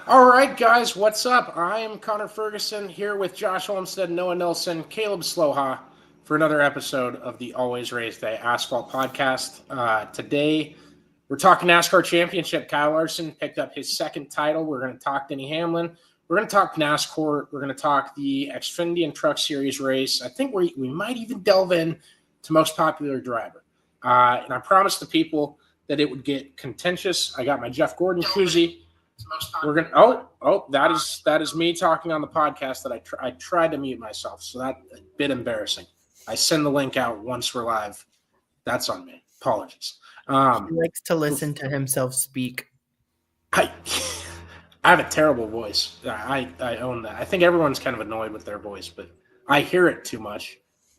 All right, guys, what's up? I am Connor Ferguson here with Josh Olmstead, Noah Nelson, Caleb Sloha for another episode of the Always Race Day Asphalt Podcast. Today, we're talking NASCAR Championship. Kyle Larson picked up his second title. We're going to talk Denny Hamlin. We're going to talk NASCourt. We're going to talk the Xfinity and Truck Series race. I think we might even delve in to most popular driver. And I promised the people that it would get contentious. I got my Jeff Gordon koozie. We're gonna. That is me talking on the podcast that I tried to mute myself, so that's a bit embarrassing. I send the link out once we're live. That's on me. Apologies. He likes to listen to himself speak. I have a terrible voice. I own that. I think everyone's kind of annoyed with their voice, but I hear it too much,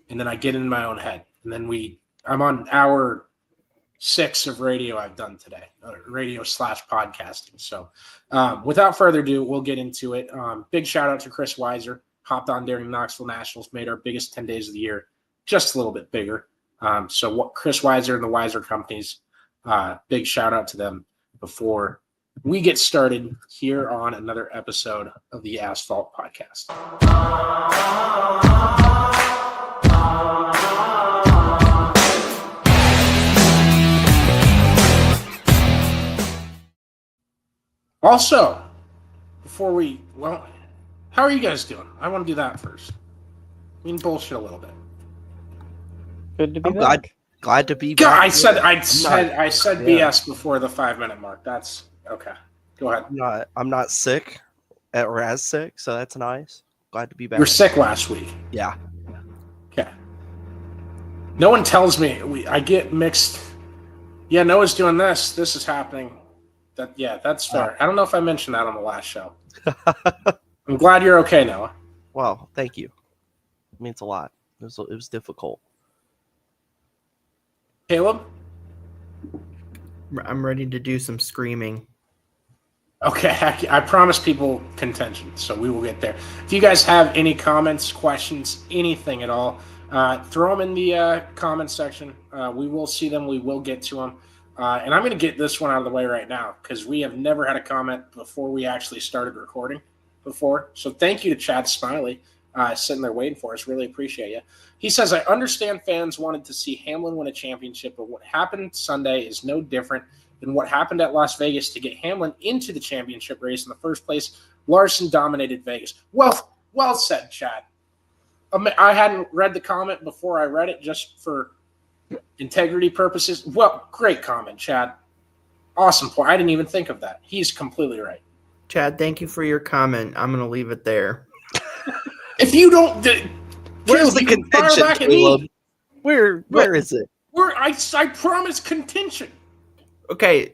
and then I get in my own head, and then I'm on hour 6 of radio I've done today, radio/podcasting. So without further ado, we'll get into it. Big shout out to Chris Weiser, hopped on during the Knoxville Nationals, made our biggest 10 days of the year just a little bit bigger. So what Chris Weiser and the Weiser companies, big shout out to them before we get started here on another episode of the Asphalt Podcast. Also, how are you guys doing? I want to do that first. I mean, bullshit a little bit. Good to be back. Glad to be God, back. I said BS before the 5-minute mark. That's okay. Go ahead. I'm not sick or as sick, so that's nice. Glad to be back. You were sick last week. Yeah. Okay. No one tells me. I get mixed. Yeah, Noah's doing this. This is happening. That's fair. I don't know if I mentioned that on the last show. I'm glad you're okay, Noah. Well, thank you. It means a lot. It was difficult. Caleb? I'm ready to do some screaming. Okay, I promise people contention, so we will get there. If you guys have any comments, questions, anything at all, throw them in the comments section. We will see them. We will get to them. And I'm going to get this one out of the way right now because we have never had a comment before we actually started recording before. So thank you to Chad Smiley sitting there waiting for us. Really appreciate you. He says, I understand fans wanted to see Hamlin win a championship, but what happened Sunday is no different than what happened at Las Vegas to get Hamlin into the championship race in the first place. Larson dominated Vegas. Well said, Chad. I hadn't read the comment before I read it just for integrity purposes. Well, great comment, Chad. Awesome point. I didn't even think of that. He's completely right. Chad, thank you for your comment. I'm going to leave it there. If you don't, Where's the contention, Caleb? Where is it? I promise contention. Okay,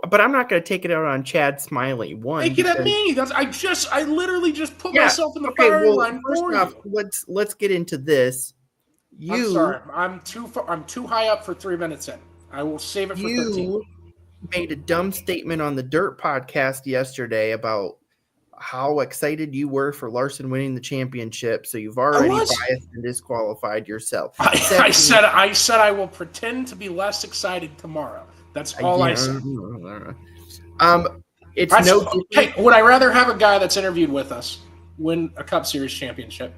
but I'm not going to take it out on Chad Smiley. Take it at me. I literally just put myself in the firing line for you. Let's get into this. I'm sorry. I'm too high up for 3 minutes in. I will save it for 13. You made a dumb statement on the Dirt podcast yesterday about how excited you were for Larson winning the championship, so you've already biased and disqualified yourself. I said I will pretend to be less excited tomorrow. That's all I said. Hey, would I rather have a guy that's interviewed with us win a Cup Series championship?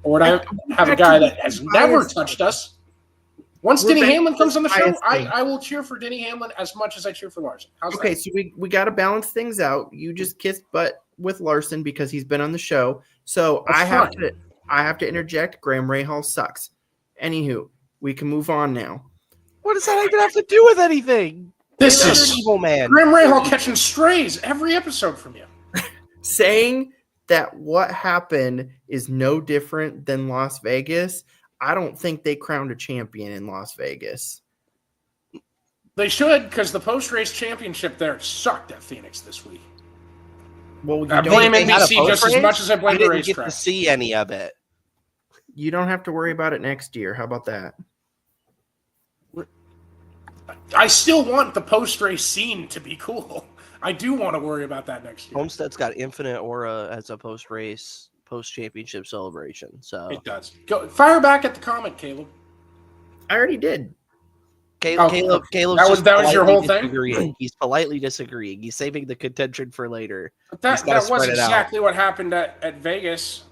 Or would I have a guy that has never touched us? Once Denny Hamlin comes on the show, I will cheer for Denny Hamlin as much as I cheer for Larson. Okay, so we got to balance things out. You just kissed butt with Larson because he's been on the show. So I have to interject. Graham Rahal sucks. Anywho, we can move on now. What does that even have to do with anything? This is an evil man. Graham Rahal catching strays every episode from you. Saying that what happened is no different than Las Vegas. I don't think they crowned a champion in Las Vegas. They should, because the post-race championship there sucked at Phoenix this week. Well, I blame NBC just as much as I blame the racetrack. I didn't get to see any of it. You don't have to worry about it next year. How about that? I still want the post-race scene to be cool. I do want to worry about that next year. Homestead's got infinite aura as a post-race, post-championship celebration. So it does. Go fire back at the comment, Caleb. I already did. Caleb's that was your whole thing. He's politely disagreeing. He's saving the contention for later. But that was exactly what happened at Vegas,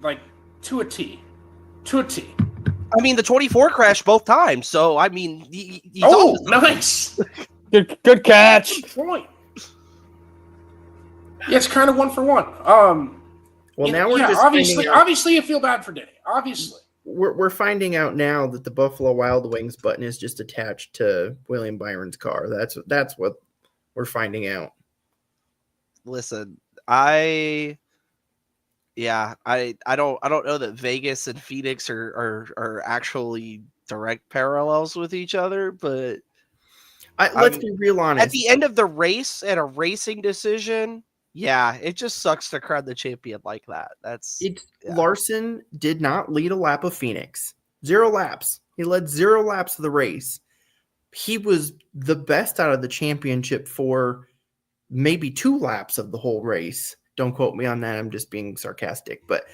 like to a T. I mean, the 24 crashed both times, so I mean, he's nice, good catch. Good point. Yeah, it's kind of 1 for 1. Well, now we're just obviously you feel bad for Denny. Obviously, we're finding out now that the Buffalo Wild Wings button is just attached to William Byron's car. That's what we're finding out. Listen, I don't know that Vegas and Phoenix are actually direct parallels with each other, but let's be real honest. At the end of the race, at a racing decision, yeah, it just sucks to crown the champion like that. Larson did not lead a lap of Phoenix. 0 laps. He led 0 laps of the race. He was the best out of the championship for maybe 2 laps of the whole race. Don't quote me on that. I'm just being sarcastic. But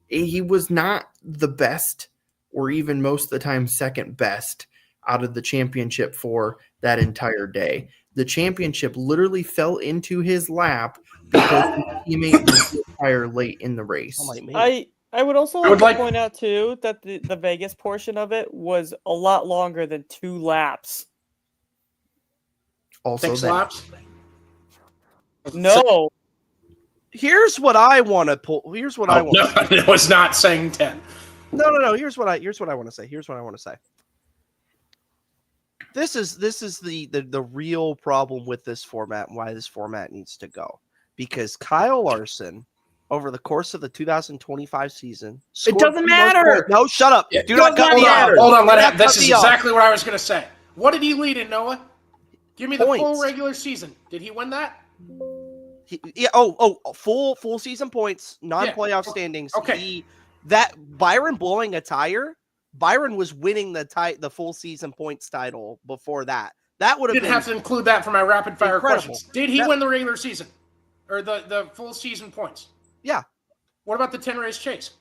he was not the best or even most of the time second best out of the championship for that entire day. The championship literally fell into his lap because his teammate was tire late in the race. I would also like to point out, too, that the Vegas portion of it was a lot longer than 2 laps. Also 6 laps? No. Here's what I want to pull. Here's what I want. No, it was not saying 10. No. Here's what I want to say. This is the real problem with this format and why this format needs to go. Because Kyle Larson, over the course of the 2025 season, it doesn't matter. No, shut up. Yeah, Do not cut me off. Hold on. This is exactly what I was going to say. What did he lead in, Noah? Give me the full regular season. Did he win that? Full season points, non-playoff standings. Okay. That Byron blowing a tire. Byron was winning the full season points title before that. That would have didn't have to include that for my rapid fire incredible. questions. Did he win the regular season or the full season points? Yeah. What about the 10 race chase?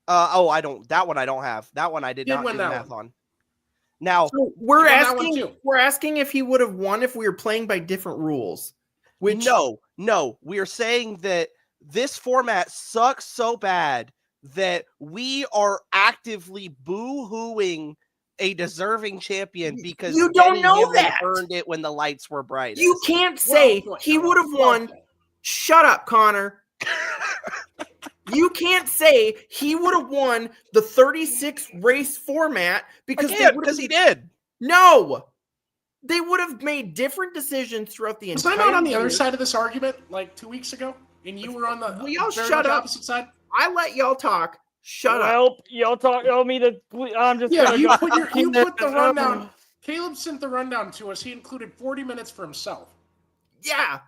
I don't. That one I don't have. That one I did not win do that math one. on. Now we're asking if he would have won if we were playing by different rules. No. We are saying that this format sucks so bad that we are actively boo-hooing a deserving champion because you don't know that earned it when the lights were bright. You can't say he would have won. Shut up, Connor. You can't say he would have won the 36 race format because he did. No. They would have made different decisions throughout the entire year. Was I not on the other side of this argument like 2 weeks ago? And you were on the opposite side? I let y'all talk. Shut up. Well, y'all talk. I'm just you put the rundown. Caleb sent the rundown to us. He included 40 minutes for himself. Yeah.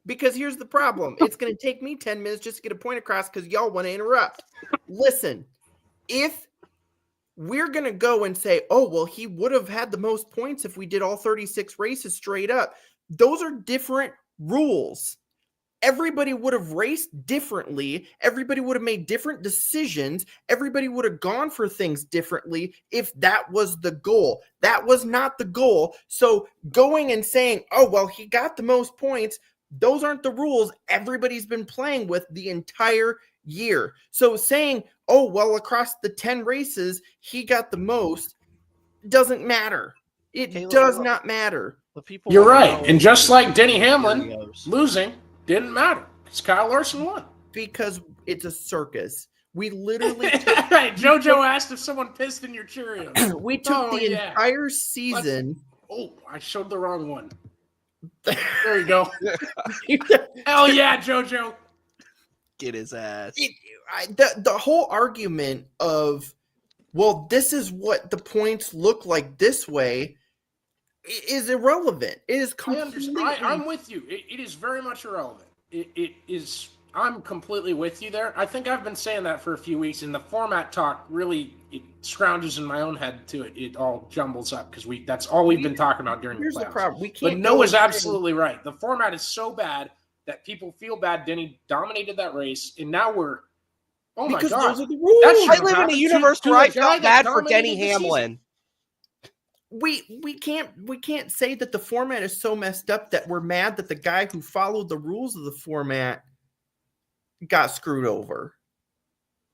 Because here's the problem. It's going to take me 10 minutes just to get a point across because y'all want to interrupt. Listen, if we're going to go and say, oh, well, he would have had the most points if we did all 36 races straight up. Those are different rules. Everybody would have raced differently. Everybody would have made different decisions. Everybody would have gone for things differently if that was the goal. That was not the goal. So going and saying, oh, well, he got the most points, those aren't the rules everybody's been playing with the entire year. So saying, oh, well, across the 10 races, he got the most, doesn't matter. It does not matter. You're right. And just like Denny Hamlin losing didn't matter because Kyle Larson won. Because it's a circus. We literally JoJo asked if someone pissed in your Cheerios. We took the entire season. I showed the wrong one. There you go. Hell yeah, JoJo. Get his ass. The whole argument of, well, this is what the points look like this way is irrelevant. It is completely. I'm with you. It is very much irrelevant. It is. I'm completely with you there. I think I've been saying that for a few weeks, and the format talk really it scrounges in my own head too. It all jumbles up because that's all we've been talking about during the playoffs. Here's the problem. We can't. But Noah's absolutely right. The format is so bad that people feel bad. Denny dominated that race, and now we're. Oh my god! Those are the rules. I live in a universe where I felt bad for Denny Hamlin. we can't say that the format is so messed up that we're mad that the guy who followed the rules of the format got screwed over.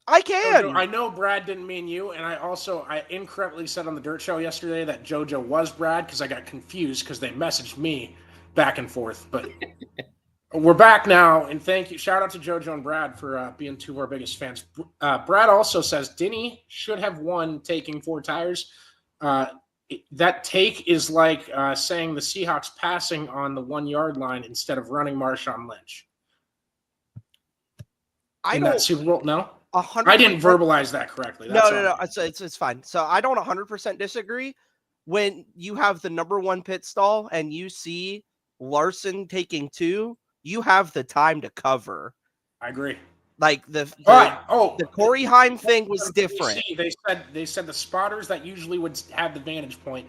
I can. Jojo, I know Brad didn't mean you, and I incorrectly said on the Dirt Show yesterday that JoJo was Brad because I got confused because they messaged me back and forth. But we're back now, and thank you. Shout out to JoJo and Brad for being two of our biggest fans. Brad also says Denny should have won taking 4 tires. That take is like saying the Seahawks passing on the 1 yard line instead of running Marshawn Lynch. In that Super Bowl, no? 100%. I didn't verbalize that correctly. That's No. It's fine. So I don't 100% disagree. When you have the number 1 pit stall and you see Larson taking 2, you have the time to cover. I agree. Like the Corey Heim thing was different. They said the spotters that usually would have the vantage point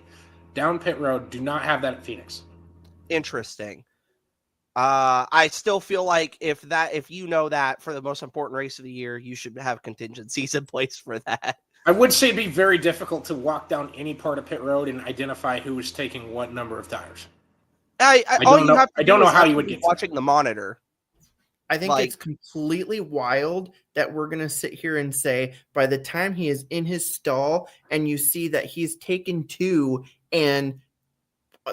down pit road do not have that at Phoenix. Interesting. I still feel like if you know that for the most important race of the year, you should have contingencies in place for that. I would say it'd be very difficult to walk down any part of pit road and identify who was taking what number of tires. I don't know how you would get watching the monitor. I think it's completely wild that we're going to sit here and say by the time he is in his stall and you see that he's taken 2 and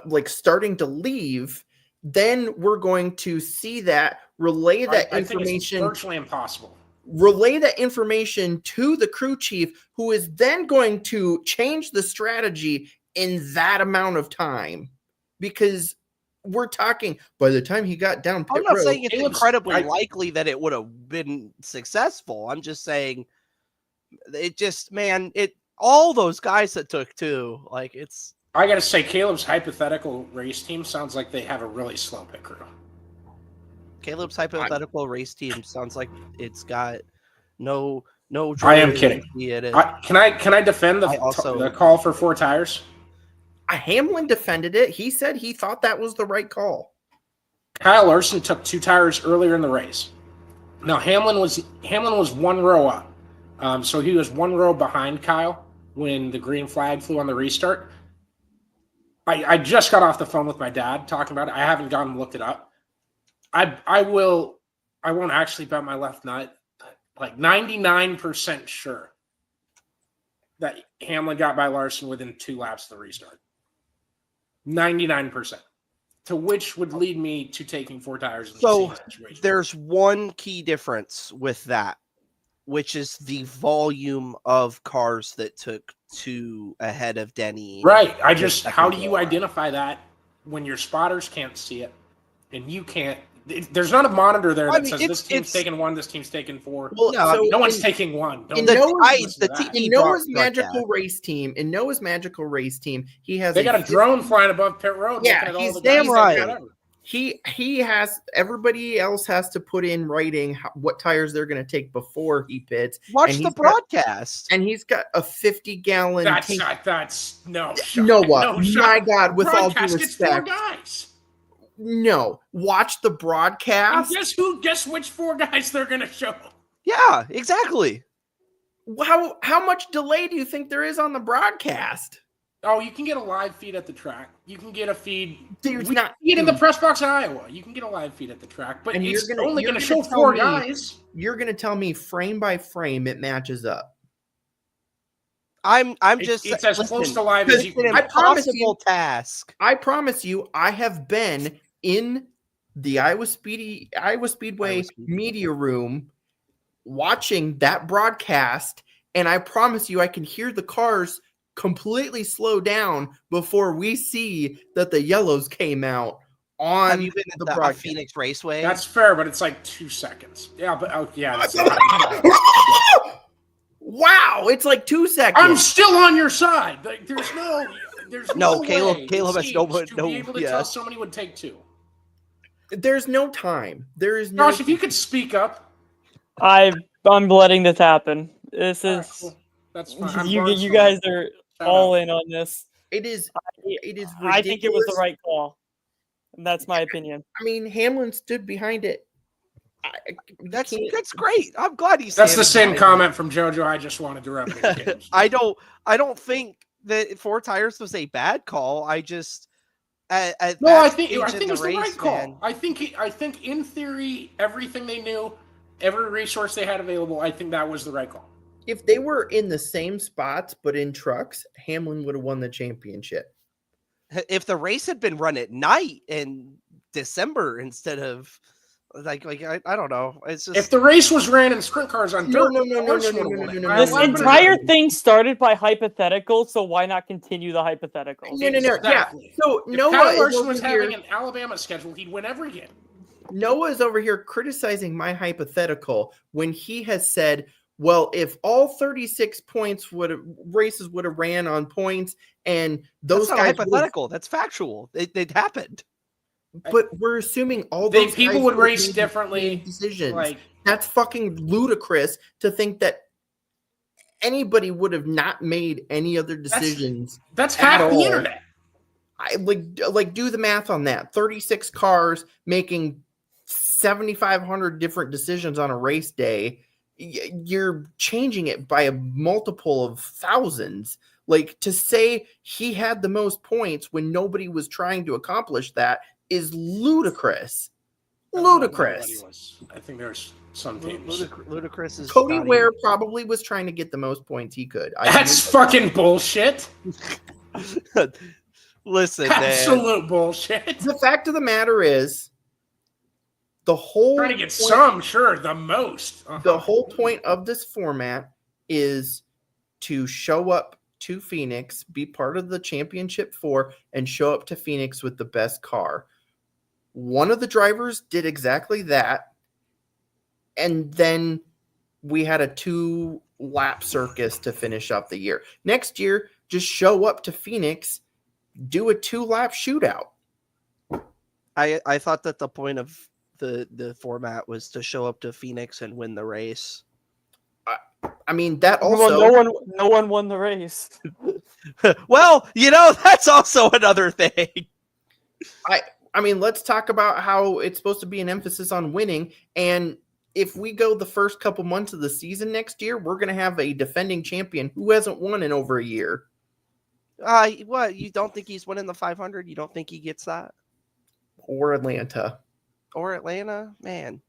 like starting to leave, then we're going to see that relay that information. Think it's virtually impossible. Relay that information to the crew chief, who is then going to change the strategy in that amount of time, because we're talking by the time he got down pit road. I'm not saying it's incredibly likely that it would have been successful. I'm just saying all those guys that took 2, like it's. I got to say, Caleb's hypothetical race team sounds like they have a really slow pit crew. Caleb's hypothetical race team sounds like it's got no. I am kidding. Can I defend the call for 4 tires? Hamlin defended it. He said he thought that was the right call. Kyle Larson took 2 tires earlier in the race. Now Hamlin was 1 row up, so he was 1 row behind Kyle when the green flag flew on the restart. I just got off the phone with my dad talking about it. I haven't gone and looked it up. I won't actually bet my left nut. Like 99% sure that Hamlin got by Larson within 2 laps of the restart. 99%. To which would lead me to taking 4 tires in the same situation. There's one key difference with that, which is the volume of cars that took 2 ahead of Denny. Right. How do you identify that when your spotters can't see it and you can't? There's not a monitor there that says this team's taking 1, this team's taking 4. Well, no one's taking 1. In Noah's magical race team, he has. They got a drone flying above pit road. Yeah, he's damn right. He has. Everybody else has to put in writing what tires they're going to take before he pits. Watch the broadcast, and he's got a 50-gallon. That's no. Noah, my God, with all due respect. Gets 4 guys. No, watch the broadcast. And guess which 4 guys they're going to show? Yeah, exactly. How much delay do you think there is on the broadcast? Oh, you can get a live feed at the track. You can get a feed. There's not in the press box in Iowa. You can get a live feed at the track, but it's only going to show 4 guys. You're going to tell me frame by frame it matches up. It's as close to live as you can. I promise you, task. I promise you, I have been in the Iowa Speedway media room watching that broadcast, and I promise you, I can hear the cars completely slow down before we see that the yellows came out on. Have you been at the Phoenix Raceway? That's fair, but it's like 2 seconds. Yeah, but that's wow, it's like 2 seconds. I'm still on your side. Like, there's no Caleb has no be able to tell somebody would take 2. There's no time. There is no. Josh, if you could speak up. I'm letting this happen. This is cool. That's fine. You guys are all in on this. It is ridiculous. I think it was the right call. And that's my opinion. I mean, Hamlin stood behind it. That's great. I'm glad he's. That's the same comment from JoJo. I just wanted to represent. I don't think that 4 tires was a bad call. I just I think it was the right call. I think in theory, everything they knew, every resource they had available, I think that was the right call. If they were in the same spots but in trucks, Hamlin would have won the championship. If the race had been run at night in December instead of like I don't know. It's just if the race was ran in sprint cars on dirt. No. This entire thing started by hypotheticals, so why not continue the hypotheticals? No. Exactly. Yeah. So if Noah Kyle Larson was having an Alabama schedule, he'd win every game. Noah is over here criticizing my hypothetical when he has said, well, if all 36 races would have ran on points and those that's guys not hypothetical, that's factual. It happened. But we're assuming all those people would race differently. Decisions. That's fucking ludicrous to think that anybody would have not made any other decisions. That's half the internet. I like do the math on that. 36 cars making 7,500 different decisions on a race day. You're changing it by a multiple of thousands. Like, to say he had the most points when nobody was trying to accomplish that is ludicrous. Ludicrous. I think there's some teams. Ludicrous is Cody Ware probably was trying to get the most points he could. That's fucking bullshit. Listen, absolute bullshit. The fact of the matter is, the whole trying to get the most. The whole point of this format is to show up to Phoenix, be part of the championship 4, and show up to Phoenix with the best car. One of the drivers did exactly that, and then we had a 2-lap circus to finish up the year. Next year, just show up to Phoenix, do a 2-lap shootout. I thought that the point of the format was to show up to Phoenix and win the race. I mean, that also no one won the race. Well, that's also another thing. I mean, let's talk about how it's supposed to be an emphasis on winning. And if we go the first couple months of the season next year, we're going to have a defending champion who hasn't won in over a year. What? You don't think he's winning the 500? You don't think he gets that? Or Atlanta? Man.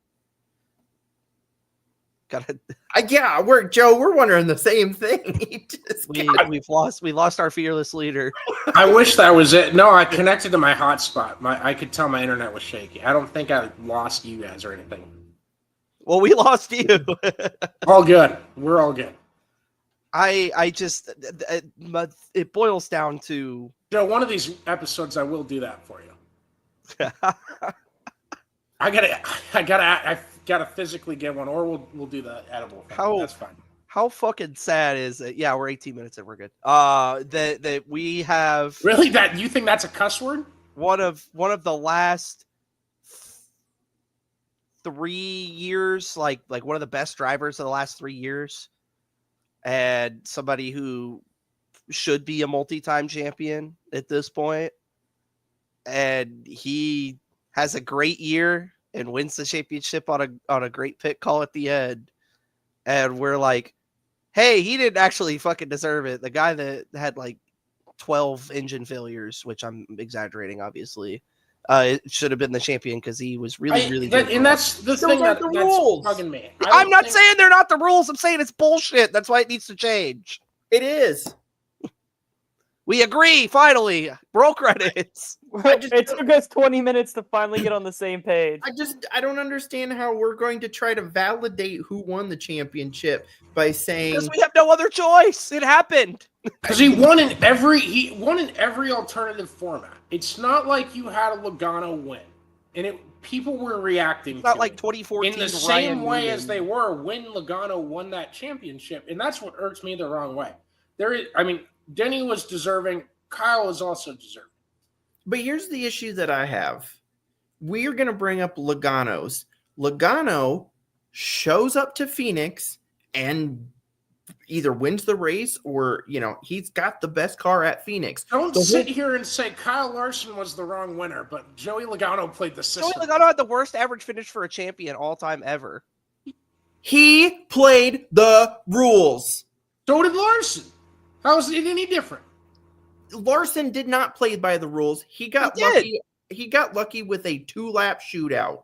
We're wondering the same thing. We lost our fearless leader. I wish that was it. No, I connected to my hotspot. I could tell my internet was shaky. I don't think I lost you guys or anything. Well, we lost you. All good. We're all good. I just it boils down to Joe. One of these episodes, I will do that for you. I gotta physically get one, or we'll do the edible thing. That's fine. How fucking sad is it? Yeah, we're 18 minutes and we're good. That we have really that you think that's a cuss word? One of the last 3 years, like one of the best drivers of the last 3 years, and somebody who should be a multi-time champion at this point, and he has a great year and wins the championship on a great pit call at the end. And we're like, hey, he didn't actually fucking deserve it. The guy that had like 12 engine failures, which I'm exaggerating, obviously, it should have been the champion because he was really good. And that's the thing that's bugging me. I'm not saying they're not the rules. I'm saying it's bullshit. That's why it needs to change. It is. We agree, finally. Roll credits. It took us 20 minutes to finally get on the same page. I don't understand how we're going to try to validate who won the championship by saying... Because we have no other choice. It happened. Because he won in every alternative format. It's not like you had a Logano win. And people were reacting it's not like 2014 in the same way as they were when Logano won that championship. And that's what irks me the wrong way. Denny was deserving. Kyle is also deserving. But here's the issue that I have. We are going to bring up Logano's. Logano shows up to Phoenix and either wins the race or, he's got the best car at Phoenix. Don't sit here and say Kyle Larson was the wrong winner, but Joey Logano played the system. Joey Logano had the worst average finish for a champion all time ever. He played the rules. So did Larson. How is it any different? Larson did not play by the rules. He got lucky. He got lucky with a 2-lap shootout.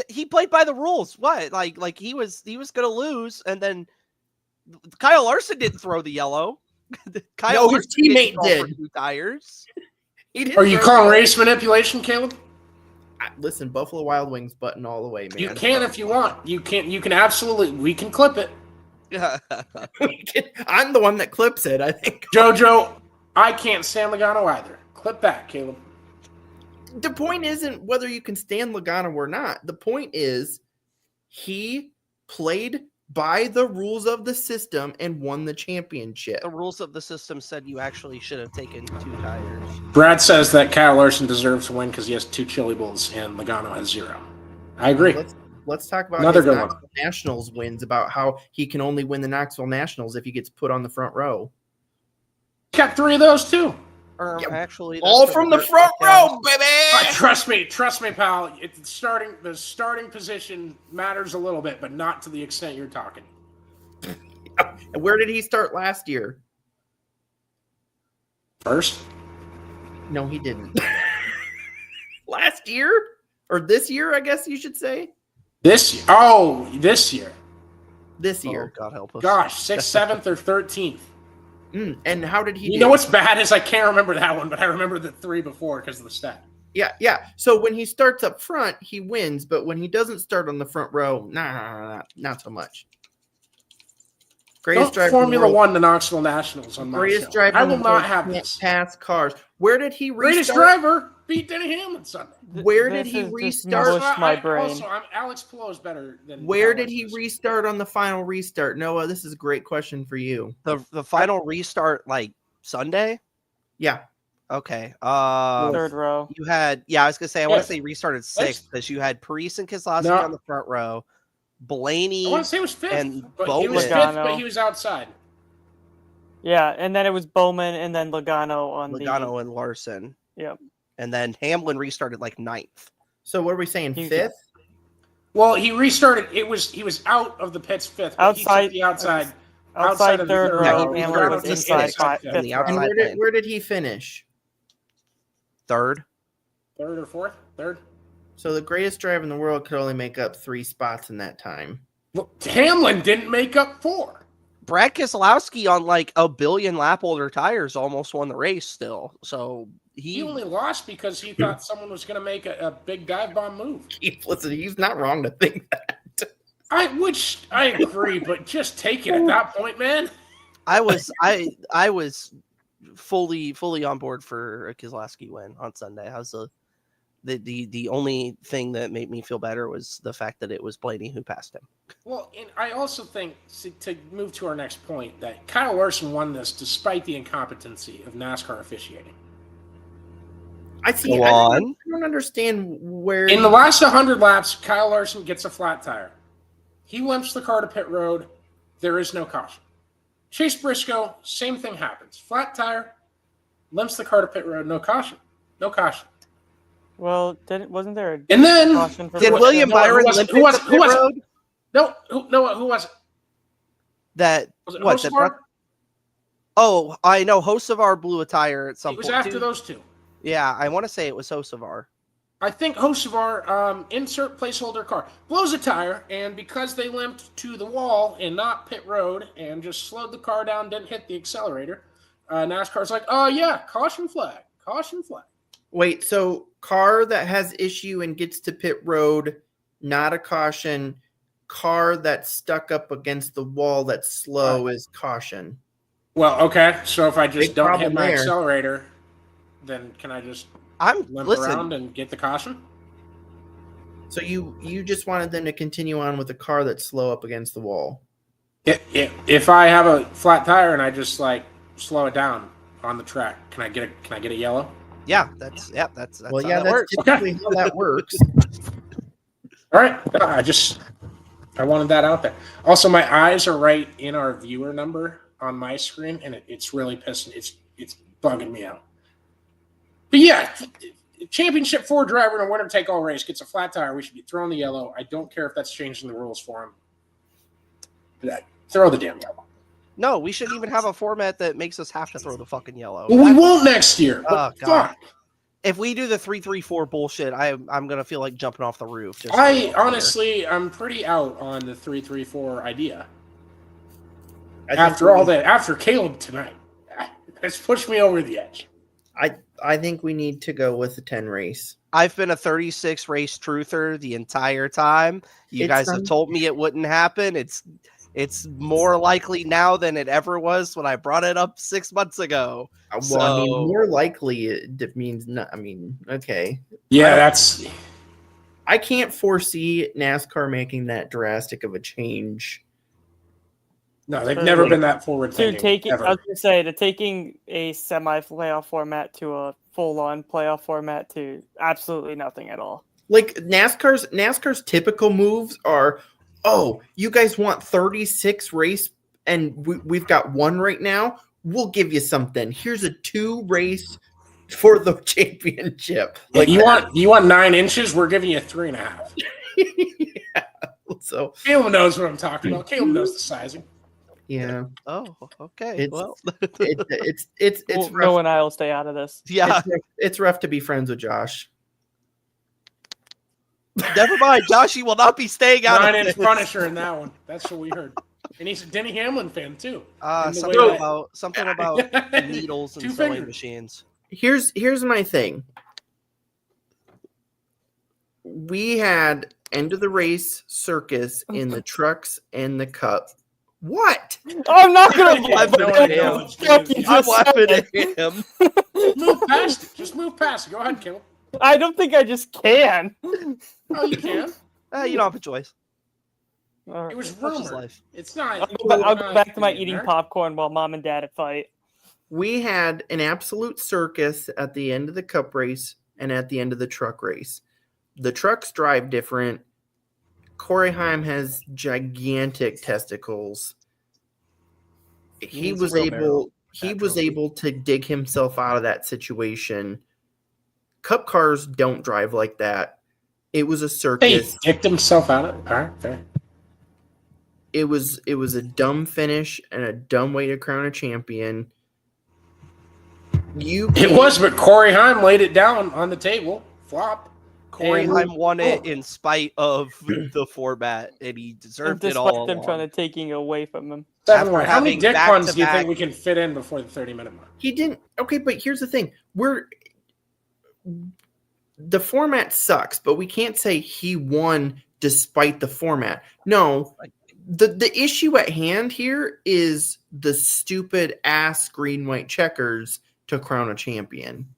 He played by the rules. What? Like he was going to lose, and then Kyle Larson didn't throw the yellow. No, his teammate did. 2 tires. Are you calling race manipulation, Caleb? Listen, Buffalo Wild Wings button all the way, man. You can if you want. You can absolutely. We can clip it. I'm the one that clips it, I think. JoJo, I can't stand Logano either. Clip that, Caleb. The point isn't whether you can stand Logano or not. The point is he played by the rules of the system and won the championship. The rules of the system said you actually should have taken 2 tires. Brad says that Kyle Larson deserves to win because he has 2 chili bowls and Logano has 0. I agree. Let's talk about Another his good one. Nationals wins, about how he can only win the Knoxville Nationals if he gets put on the front row. Got 3 of those too. Actually, all from the front row, baby. Trust me, pal. The starting position matters a little bit, but not to the extent you're talking. Where did he start last year? First? No, he didn't. Last year? Or this year, I guess you should say? This year. Oh, this year. This year. Oh, God help us. Gosh, 6th, 7th, or 13th. And how did he do? You know what's bad is I can't remember that one, but I remember the 3 before because of the stat. Yeah. So when he starts up front, he wins. But when he doesn't start on the front row, not so much. Greatest driver Formula One, the Knoxville Nationals on my greatest show. driver I will not have this. Pass cars. Where did he restart? Greatest driver beat Denny Hamlin Sunday. Where did he restart? My brain. Also, Alex Palou is better than. Where did he restart on the final restart? Noah, this is a great question for you. The final restart, like Sunday? Yeah. Okay. 3rd row. You had, I was gonna say, I want to say restarted 6th because you had Parise and Keselowski on the front row, Blaney. I want to say it was 5th, and but Bowman. he was 5th, but he was outside. Yeah, and then it was Bowman and then Logano and Larson. Yep. And then Hamlin restarted like 9th. So what are we saying? 5th? Well, he restarted. He was out of the pits 5th. Outside the outside. Outside of the 3rd row. He Hamlin was was inside 5th. And where did he finish? 3rd. 3rd or 4th? 3rd. So the greatest driver in the world could only make up 3 spots in that time. Well, Hamlin didn't make up 4. Brad Keselowski on like a billion lap older tires almost won the race still. So he only lost because he thought someone was going to make a big dive bomb move. Listen, he's not wrong to think that. I agree, but just take it at that point, man. I was fully on board for a Keselowski win on Sunday. I was the only thing that made me feel better was the fact that it was Blaney who passed him. Well, and I also think, to move to our next point, that Kyle Larson won this despite the incompetency of NASCAR officiating. I don't understand where... In the last 100 laps, Kyle Larson gets a flat tire. He limps the car to pit road. There is no caution. Chase Briscoe, same thing happens. Flat tire, limps the car to pit road, no caution. No caution. Well, wasn't there a and then caution for did William Byron limp who was pit road? No, who was it? That was it what? Hocevar? Oh, I know. Hocevar blew a tire at some point. It was after those two. Yeah, I want to say it was Hocevar. I think Hocevar, insert placeholder car, blows a tire, and because they limped to the wall and not pit road and just slowed the car down, didn't hit the accelerator, NASCAR's like, oh yeah, caution flag. Wait, so car that has issue and gets to pit road, not a caution. Car that's stuck up against the wall that's slow is caution. Well, okay, so if I just don't hit my there. accelerator, then can I just limp around and get the caution? So you just wanted them to continue on with the car that's slow up against the wall. If I have a flat tire and I just like slow it down on the track, can I get a yellow? Yeah, that's that's well, how yeah, that that's works. typically how that works. All right, I wanted that out there. Also, my eyes are right in our viewer number on my screen, and it's really pissing. It's bugging me out. But yeah, championship 4 driver in a winner-take-all race gets a flat tire. We should be throwing the yellow. I don't care if that's changing the rules for him. Throw the damn yellow. No, we shouldn't even have a format that makes us have to throw the fucking yellow. Well, we won't next year. Oh, God. God. If we do the 3-3-4 bullshit, I'm gonna feel like jumping off the roof. I'm pretty out on the 3-3-4 idea. After Caleb tonight, it's pushed me over the edge. I think we need to go with the 10 race. I've been a 36 race truther the entire time. You guys have told me it wouldn't happen. It's more likely now than it ever was when I brought it up 6 months ago. Well, I mean, more likely it means not. I mean, okay. Yeah, I can't foresee NASCAR making that drastic of a change. No, they've never been that forward thinking. I was gonna say, taking a semi-playoff format to a full-on playoff format to absolutely nothing at all. Like NASCAR's typical moves are, oh, you guys want 36 race and we've got one right now. We'll give you something. Here's a 2 race for the championship. Like you want 9 inches? We're giving you 3.5. Yeah. So Caleb knows what I'm talking about. Caleb knows the sizing. Yeah. Oh, okay. It's rough. No and I will stay out of this. Yeah. It's rough to be friends with Josh. Never mind, Josh. He will not be staying out. 9-inch Punisher in that one. That's what we heard. And he's a Denny Hamlin fan too. Something about needles and sewing machines. Here's my thing. We had end of the race circus in the trucks and the cup. What? I'm not gonna laugh at him. I'm laughing at him. Move past it. Just move past it. Go ahead, Caleb. I don't think I just can. Oh, you can. You don't have a choice. It was rumored. It's not. I'll go back to my eating popcorn while mom and dad fight. We had an absolute circus at the end of the cup race and at the end of the truck race. The trucks drive different. Corey Heim has gigantic testicles. He was able to dig himself out of that situation. Cup cars don't drive like that. It was a circus. He dicked himself out of it. All right, fair. It was a dumb finish and a dumb way to crown a champion. It was, but Corey Heim laid it down on the table. Flop. Corey Heim won it in spite of the format, and he deserved it all. Despite them trying to taking it away from him. How many dick puns do you think we can fit in before the 30-minute mark? He didn't. Okay, but here's the thing. The format sucks, but we can't say he won despite the format. No, the issue at hand here is the stupid ass green-white checkers to crown a champion.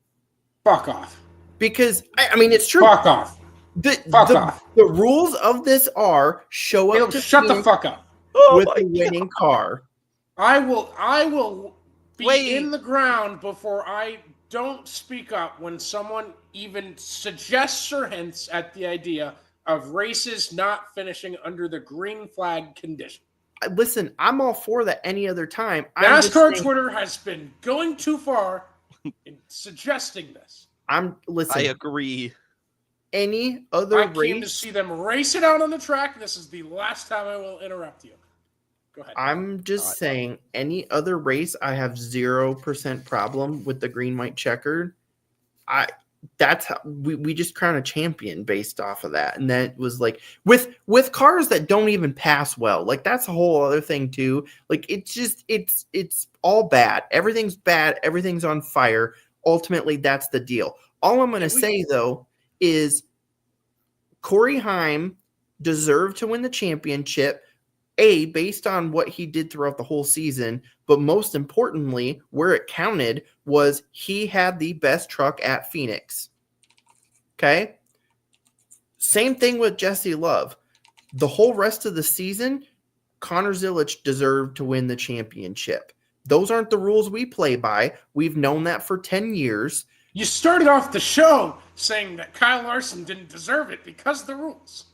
Fuck off. Because, I mean, it's true. Fuck off. The rules of this are show up to shut the fuck up. With the winning car. I will be in the ground before I don't speak up when someone even suggests or hints at the idea of races not finishing under the green flag condition. Listen, I'm all for that any other time. NASCAR Twitter has been going too far in suggesting this. I agree. Any other race? I came to see them race it out on the track. This is the last time I will interrupt you. Go ahead. I'm just saying, any other race, I have 0% problem with the green-white checkered. That's how we just crown a champion based off of that, and that was like with cars that don't even pass well. Like that's a whole other thing too. Like it's all bad. Everything's bad. Everything's on fire. Ultimately, that's the deal. All I'm going to say, though, is Corey Heim deserved to win the championship, based on what he did throughout the whole season, but most importantly, where it counted was he had the best truck at Phoenix. Okay? Same thing with Jesse Love. The whole rest of the season, Connor Zilisch deserved to win the championship. Those aren't the rules we play by. We've known that for 10 years. You started off the show saying that Kyle Larson didn't deserve it because of the rules.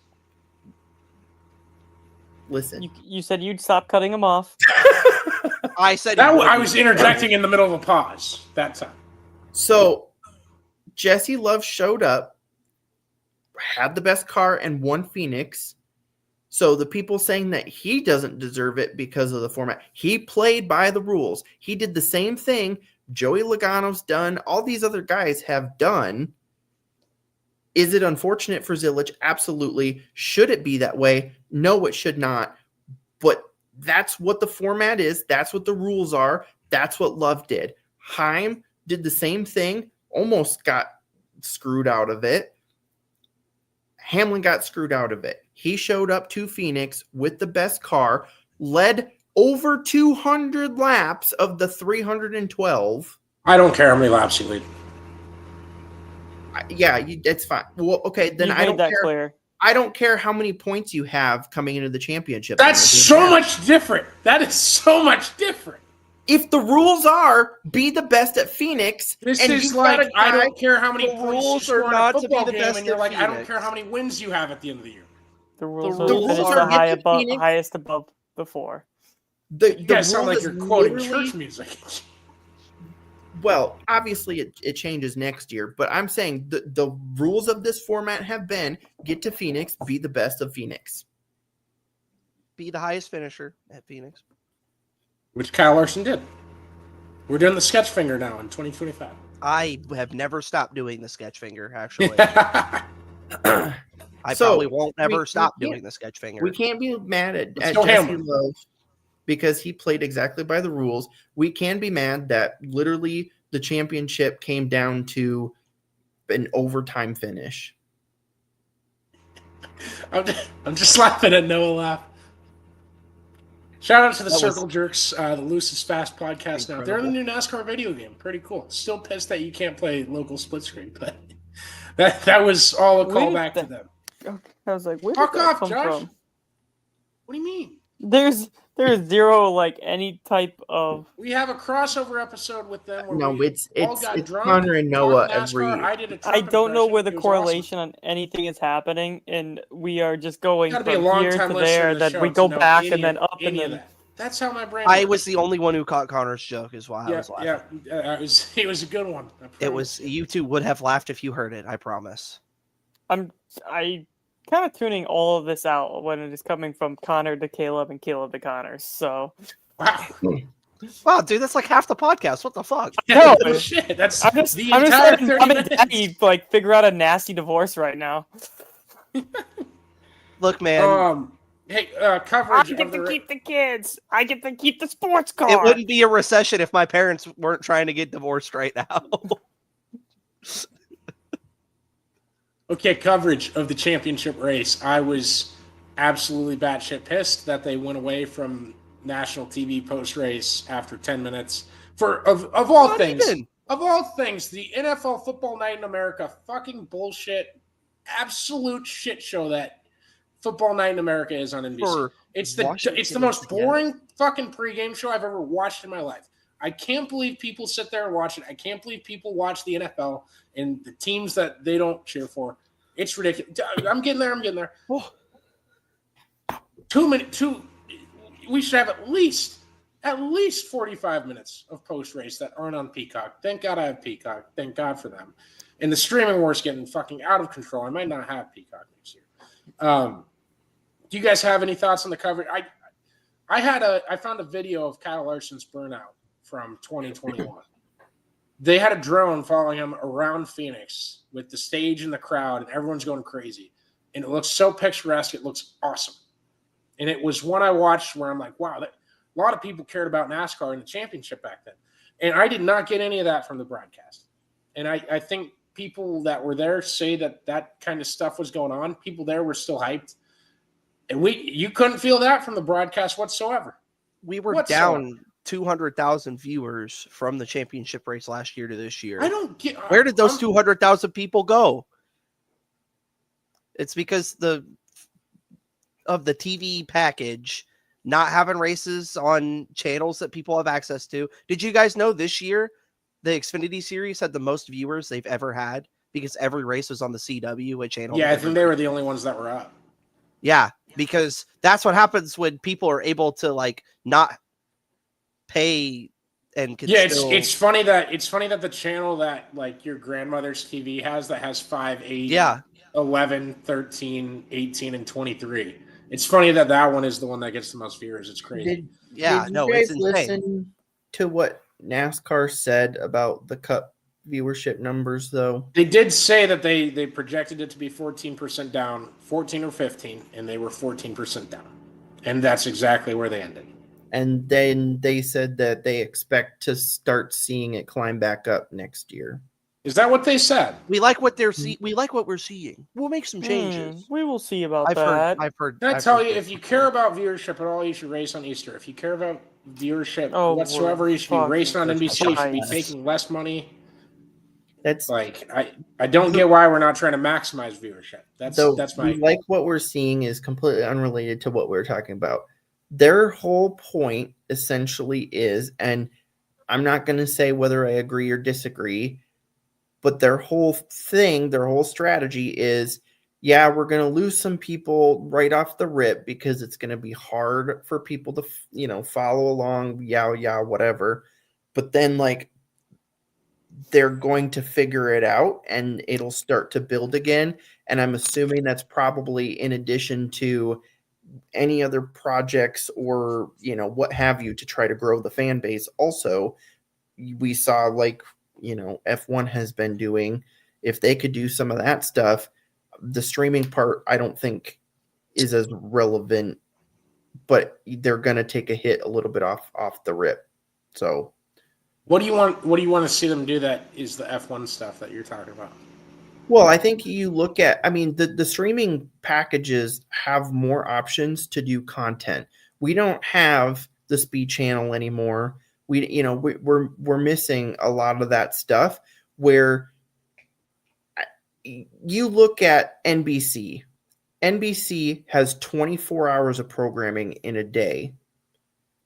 Listen. You said you'd stop cutting him off. I said I was interjecting in the middle of a pause that time. So, Jesse Love showed up, had the best car, and won Phoenix. So the people saying that he doesn't deserve it because of the format, he played by the rules. He did the same thing Joey Logano's done, all these other guys have done. Is it unfortunate for Zilic? Absolutely. Should it be that way? No, it should not. But that's what the format is. That's what the rules are. That's what Love did. Heim did the same thing, almost got screwed out of it. Hamlin got screwed out of it. He showed up to Phoenix with the best car, led over 200 laps of the 312. I don't care how many laps you lead. Yeah, it's fine. Well, okay, then I don't care. Clear. I don't care how many points you have coming into the championship. That's so much different. That is so much different. If the rules are be the best at Phoenix, this and is like I don't care how many points rules you are score in not a to be football the game, best and you're at like, I don't Phoenix. care how many wins you have at the end of the year. The rules are are get to Phoenix. highest above the 4. The You guys sound rule like is you're quoting literally- church music. Well, obviously it changes next year, but I'm saying the rules of this format have been get to Phoenix, be the best of Phoenix. Be the highest finisher at Phoenix. Which Kyle Larson did. We're doing the sketch finger now in 2025. I have never stopped doing the sketch finger, actually. I So, probably won't ever we stop can't- doing the sketch finger. We can't be mad at Let's go Jesse Hamlin. Love because he played exactly by the rules. We can be mad that literally the championship came down to an overtime finish. I'm just laughing at Noah laugh. Shout out to the That was Circle Jerks, the Loosest Fast podcast now. They're in the new NASCAR video game. Pretty cool. Still pissed that you can't play local split screen, but that was all a callback to them. I was like, where Fuck did that off, come Josh. from? What do you mean? There's zero like any type of. We have a crossover episode with them. Where No, we it's all got drunk, Connor and Noah talked NASCAR. every. I did a Trump I don't know impression. where the It was correlation on anything is happening, and we are just going Gotta from be a long here time to listener there. to the Then show we to go know back any and then of- up and any of then. that. That's how my brain. I works. was the only one who caught Connor's joke, is why I was laughing. It was a good one. I It promise. was, you two would have laughed if you heard it, I promise. I kind of tuning all of this out when it is coming from Connor to Caleb and Caleb to Connor. So Wow. Wow, dude, that's like half the podcast. What the fuck? No, Oh, shit. That's I'm just the I'm just entire letting 30 mom and minutes. daddy like figure out a nasty divorce right now. Look, man, Hey, I coverage get of to the keep the kids. I get to keep the sports car. it wouldn't be a recession if my parents weren't trying to get divorced right now. Okay, coverage of the championship race. I was absolutely batshit pissed that they went away from national TV post race after 10 minutes. Of all Not things, even. of all things, the NFL Football Night in America, fucking bullshit, absolute shit show that Football Night in America is on NBC. For It's Washington, the most yeah. boring fucking pregame show I've ever watched in my life. I can't believe people sit there and watch it. I can't believe people watch the NFL and the teams that they don't cheer for. It's ridiculous. I'm getting there. Oh. 2 minutes. We should have at least 45 minutes of post race that aren't on Peacock. Thank God I have Peacock. Thank God for them. And the streaming war's getting fucking out of control. I might not have Peacock next year. Do you guys have any thoughts on the coverage? I found a video of Kyle Larson's burnout from 2021. They had a drone following him around Phoenix with the stage and the crowd, and everyone's going crazy. And it looks so picturesque. It looks awesome. And it was one I watched where I'm like, wow, a lot of people cared about NASCAR in the championship back then. And I did not get any of that from the broadcast. And I think people that were there say that kind of stuff was going on. People there were still hyped. And you couldn't feel that from the broadcast whatsoever. We were Whatsoever. down 200,000 viewers from the championship race last year to this year. I don't get Where did those 200,000 people go? It's because of the TV package, not having races on channels that people have access to. Did you guys know this year the Xfinity Series had the most viewers they've ever had because every race was on the CW, a channel? Yeah, I think they were the only ones that were up. Yeah, because that's what happens when people are able to like not pay and can Yeah, still... it's funny that the channel that like your grandmother's TV has that has 5, 8, Yeah. 11, 13, 18, and 23 It's funny that one is the one that gets the most viewers. It's crazy. Did you it's guys insane. listen to what NASCAR said about the Cup viewership numbers, though? They did say that they projected it to be 14% down, 14 or 15, and they were 14% down. And that's exactly where they ended. And then they said that they expect to start seeing it climb back up next year. Is that what they said? We like what they're we like what we're seeing. We'll make some changes. We will see about I've that. heard. Can I tell you, if you care about viewership at all, you should race on Easter. If you care about viewership whatsoever, you should be racing on NBC. You should be taking less money. That's like I don't get why we're not trying to maximize viewership. That's my like what we're seeing is completely unrelated to what we're talking about. Their whole point essentially is, and I'm not going to say whether I agree or disagree, but their whole thing, their whole strategy is, yeah, we're going to lose some people right off the rip because it's going to be hard for people to, follow along, whatever. But then, like, they're going to figure it out and it'll start to build again. And I'm assuming that's probably in addition to any other projects or, what have you to try to grow the fan base. Also, we saw F1 has been doing, if they could do some of that stuff, the streaming part, I don't think is as relevant, but they're going to take a hit a little bit off the rip. So what do you want to see them do that is the F1 stuff that you're talking about? Well, I think you look at, the streaming packages have more options to do content. We don't have the Speed Channel anymore. We're missing a lot of that stuff where you look at NBC. NBC has 24 hours of programming in a day.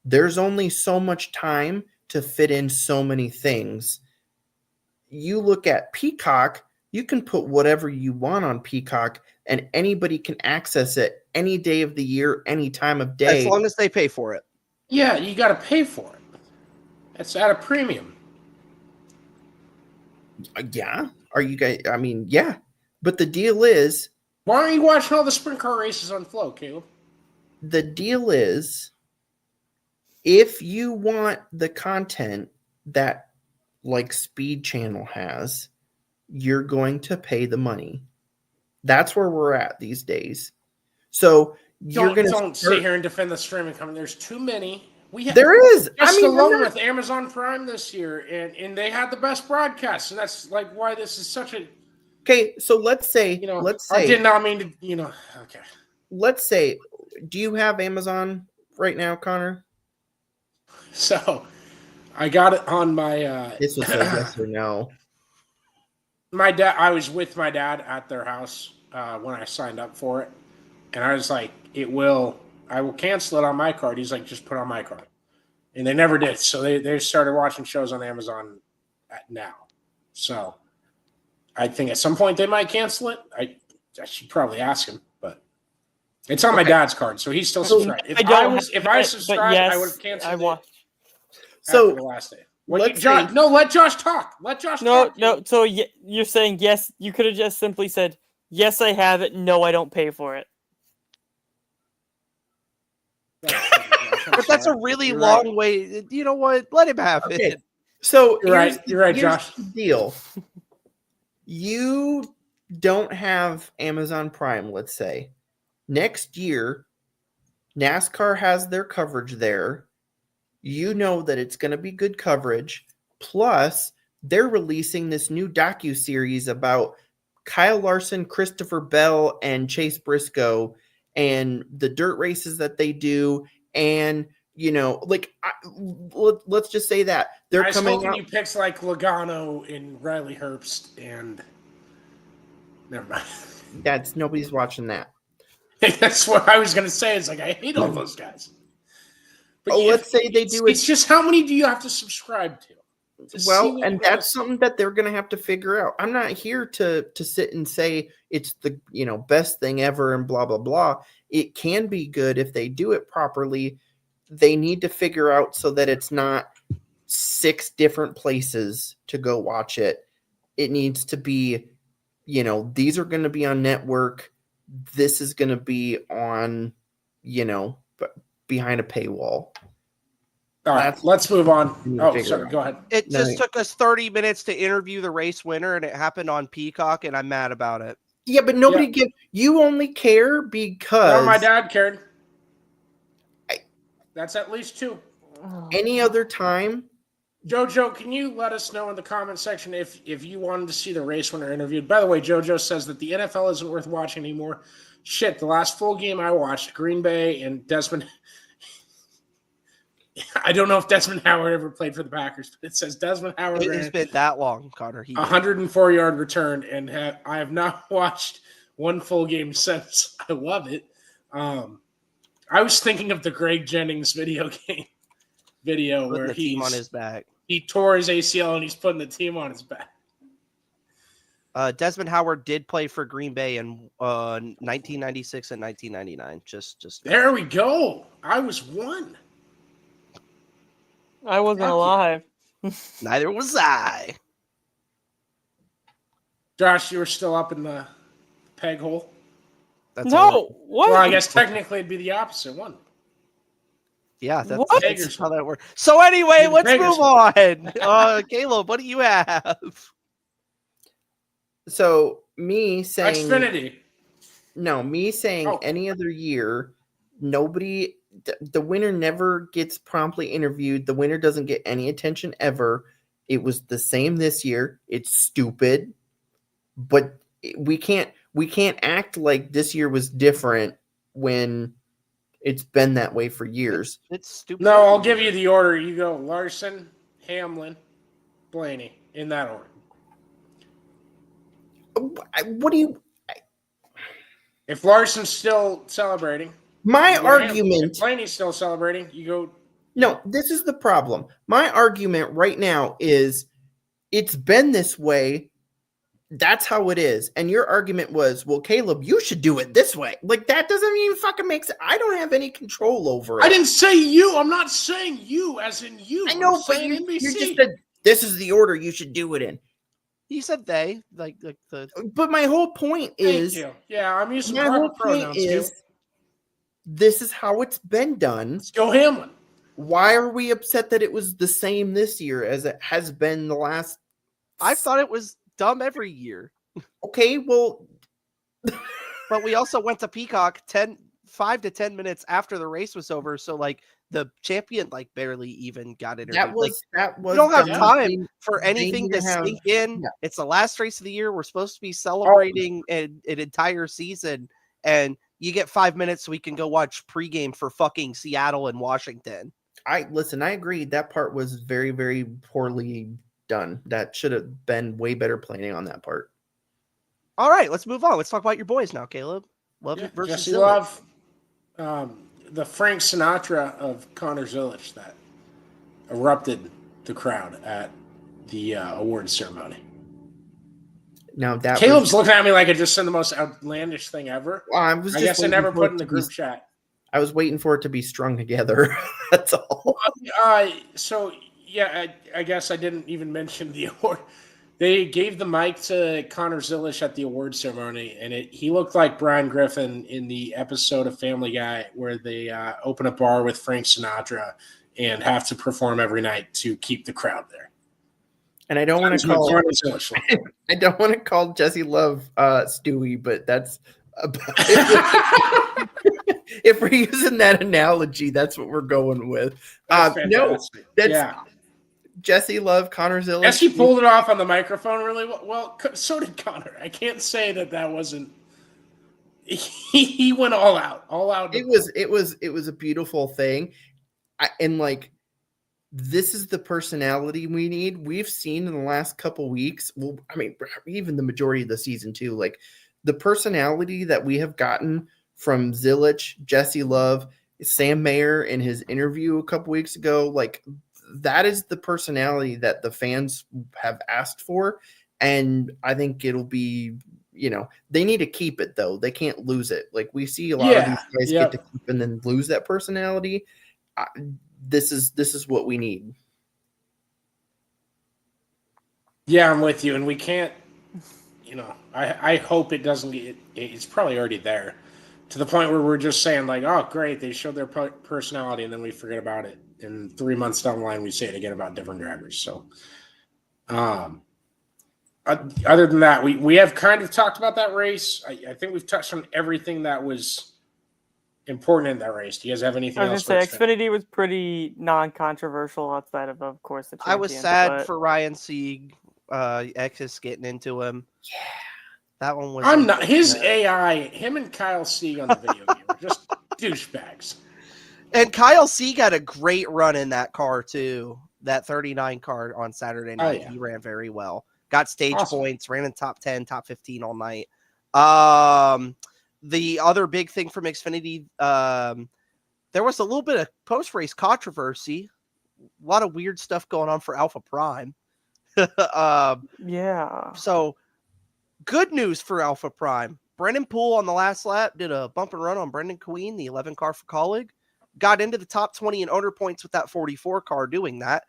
There's only so much time to fit in so many things. You look at Peacock, you can put whatever you want on Peacock and anybody can access it any day of the year, any time of day. As long as they pay for it. Yeah, you got to pay for it. It's at a premium. Yeah. Are you guys? Yeah. But the deal is, why aren't you watching all the sprint car races on Flow, Caleb? The deal is, if you want the content that like Speed Channel has, you're going to pay the money. That's where we're at these days. So don't sit here and defend the streaming company. There's too many. There is. Alone with Amazon Prime this year, and they had the best broadcast, and that's like why this is such a. Okay, so let's say, I did not mean to, okay. Let's say, do you have Amazon right now, Connor? So, I got it on my. This was a yes or no. My dad. I was with my dad at their house when I signed up for it, and I was like, I will cancel it on my card. He's like, just put it on my card. And they never did. So they started watching shows on Amazon now. So I think at some point they might cancel it. I should probably ask him, but it's on my dad's card. So he's still subscribed. If I subscribed, I would have canceled it after the last day. Let Josh talk. Let Josh talk. No. So you're saying yes, you could have just simply said, yes, I have it. No, I don't pay for it. But that's a really long way. You know what? Let him have it. So you're right, Josh. The deal. You don't have Amazon Prime, let's say. Next year, NASCAR has their coverage there. You know that it's going to be good coverage. Plus, they're releasing this new docuseries about Kyle Larson, Christopher Bell, and Chase Briscoe, and the dirt races that they do. And, let's just say that they're coming out. You picked like Logano and Riley Herbst, and never mind. Nobody's watching that. That's what I was going to say. It's like, I hate all those guys. But let's say they do it. It's just, how many do you have to subscribe to? Well, and that's something that they're going to have to figure out. I'm not here to sit and say it's the best thing ever and blah, blah, blah. It can be good if they do it properly. They need to figure out so that it's not 6 different places to go watch it. It needs to be, these are going to be on network. This is going to be on behind a paywall. All right, let's move on. Oh, sorry, go ahead. It just took us 30 minutes to interview the race winner, and it happened on Peacock, and I'm mad about it. Yeah, but nobody you only care because my dad cared. That's at least 2. Any other time. Jojo, can you let us know in the comment section if you wanted to see the race winner interviewed? By the way, Jojo says that the NFL isn't worth watching anymore. Shit, the last full game I watched, Green Bay and Desmond. I don't know if Desmond Howard ever played for the Packers, but it says Desmond Howard. It's been that long, Connor. 104-yard return, and I have not watched one full game since. I love it. I was thinking of the Greg Jennings video where the team on his back. He tore his ACL and he's putting the team on his back. Desmond Howard did play for Green Bay in 1996 and 1999. Just there we go. I was 1. I wasn't alive. Neither was I. Josh, you were still up in the peg hole? That's what? Well, I guess technically it'd be the opposite one. Yeah, that's how that works. So anyway, let's move on. Caleb, what do you have? So me saying Xfinity. No, me saying any other year, nobody, the winner never gets promptly interviewed. The winner doesn't get any attention ever. It was the same this year. It's stupid, but we can't act like this year was different when it's been that way for years. It's stupid. No, I'll give you the order. You go Larson, Hamlin, Blaney, in that order. What do you... If Larson's still celebrating... My argument... If Blaney's still celebrating, you go... No, this is the problem. My argument right now is it's been this way. That's how it is. And your argument was, well, Caleb, you should do it this way. Like, that doesn't even fucking make sense. I don't have any control over it. I didn't say you. I'm not saying you as in you. I know, but you just said, this is the order you should do it in. He said they. Like the... But my whole point is... Thank you. Yeah, I'm using my proper whole pronouns. point is, this is how it's been done. Let's go Hamlin. Why are we upset that it was the same this year as it has been the last... I thought it was dumb every year. Okay, well... But we also went to Peacock 5 to 10 minutes after the race was over, so like the champion like barely even got interviewed. That was we don't have time for anything to sink in. Yeah. It's the last race of the year. We're supposed to be celebrating an entire season, and you get 5 minutes so we can go watch pregame for fucking Seattle and Washington. I agree. That part was very, very poorly done. That should have been way better planning on that part. All right, let's move on. Let's talk about your boys now, Caleb. Love versus Jesse Zillett. Love, the Frank Sinatra of Connor Zillett that erupted the crowd at the awards ceremony. Now that Caleb's looking at me like I just said the most outlandish thing ever. Well, I guess I never put in the group chat. I was waiting for it to be strung together. That's all. So yeah, I guess I didn't even mention the award. They gave the mic to Connor Zillett at the award ceremony, and he looked like Brian Griffin in the episode of Family Guy where they open a bar with Frank Sinatra and have to perform every night to keep the crowd there. And I don't want to call I don't want to call Jesse Love Stewie, but that's if we're using that analogy, that's what we're going with. No, that's Jesse Love, Connor Zillett. Jesse pulled it off on the microphone really well. Well, so did Connor. I can't say that wasn't. He went all out. It was a beautiful thing, and like this is the personality we need. We've seen in the last couple weeks. Well, I mean, even the majority of the season too. Like the personality that we have gotten from Zillett, Jesse Love, Sam Mayer in his interview a couple weeks ago, like. That is the personality that the fans have asked for. And I think it'll be, they need to keep it though. They can't lose it. Like we see a lot of these guys get to keep and then lose that personality. This is what we need. Yeah, I'm with you. And we can't, I hope it doesn't get, it's probably already there, to the point where we're just saying like, oh, great, they showed their personality, and then we forget about it. And 3 months down the line, we say it again about different drivers. So, other than that, we have kind of talked about that race. I think we've touched on everything that was important in that race. Do you guys have anything else? I was going to say, Xfinity was pretty non-controversial outside of course, the champion. I was sad for Ryan Sieg. X getting into him. Yeah. That one was. I'm not. His AI, him and Kyle Sieg on the video game were just douchebags. And Kyle Sieg had a great run in that car, too. That 39 car on Saturday night. He ran very well. Got stage points, ran in top 10, top 15 all night. The other big thing from Xfinity, there was a little bit of post-race controversy. A lot of weird stuff going on for Alpha Prime. Yeah. So, good news for Alpha Prime. Brendan Poole on the last lap did a bump and run on Brendan Queen, the 11 car for Colleague. Got into the top 20 in owner points with that 44 car doing that.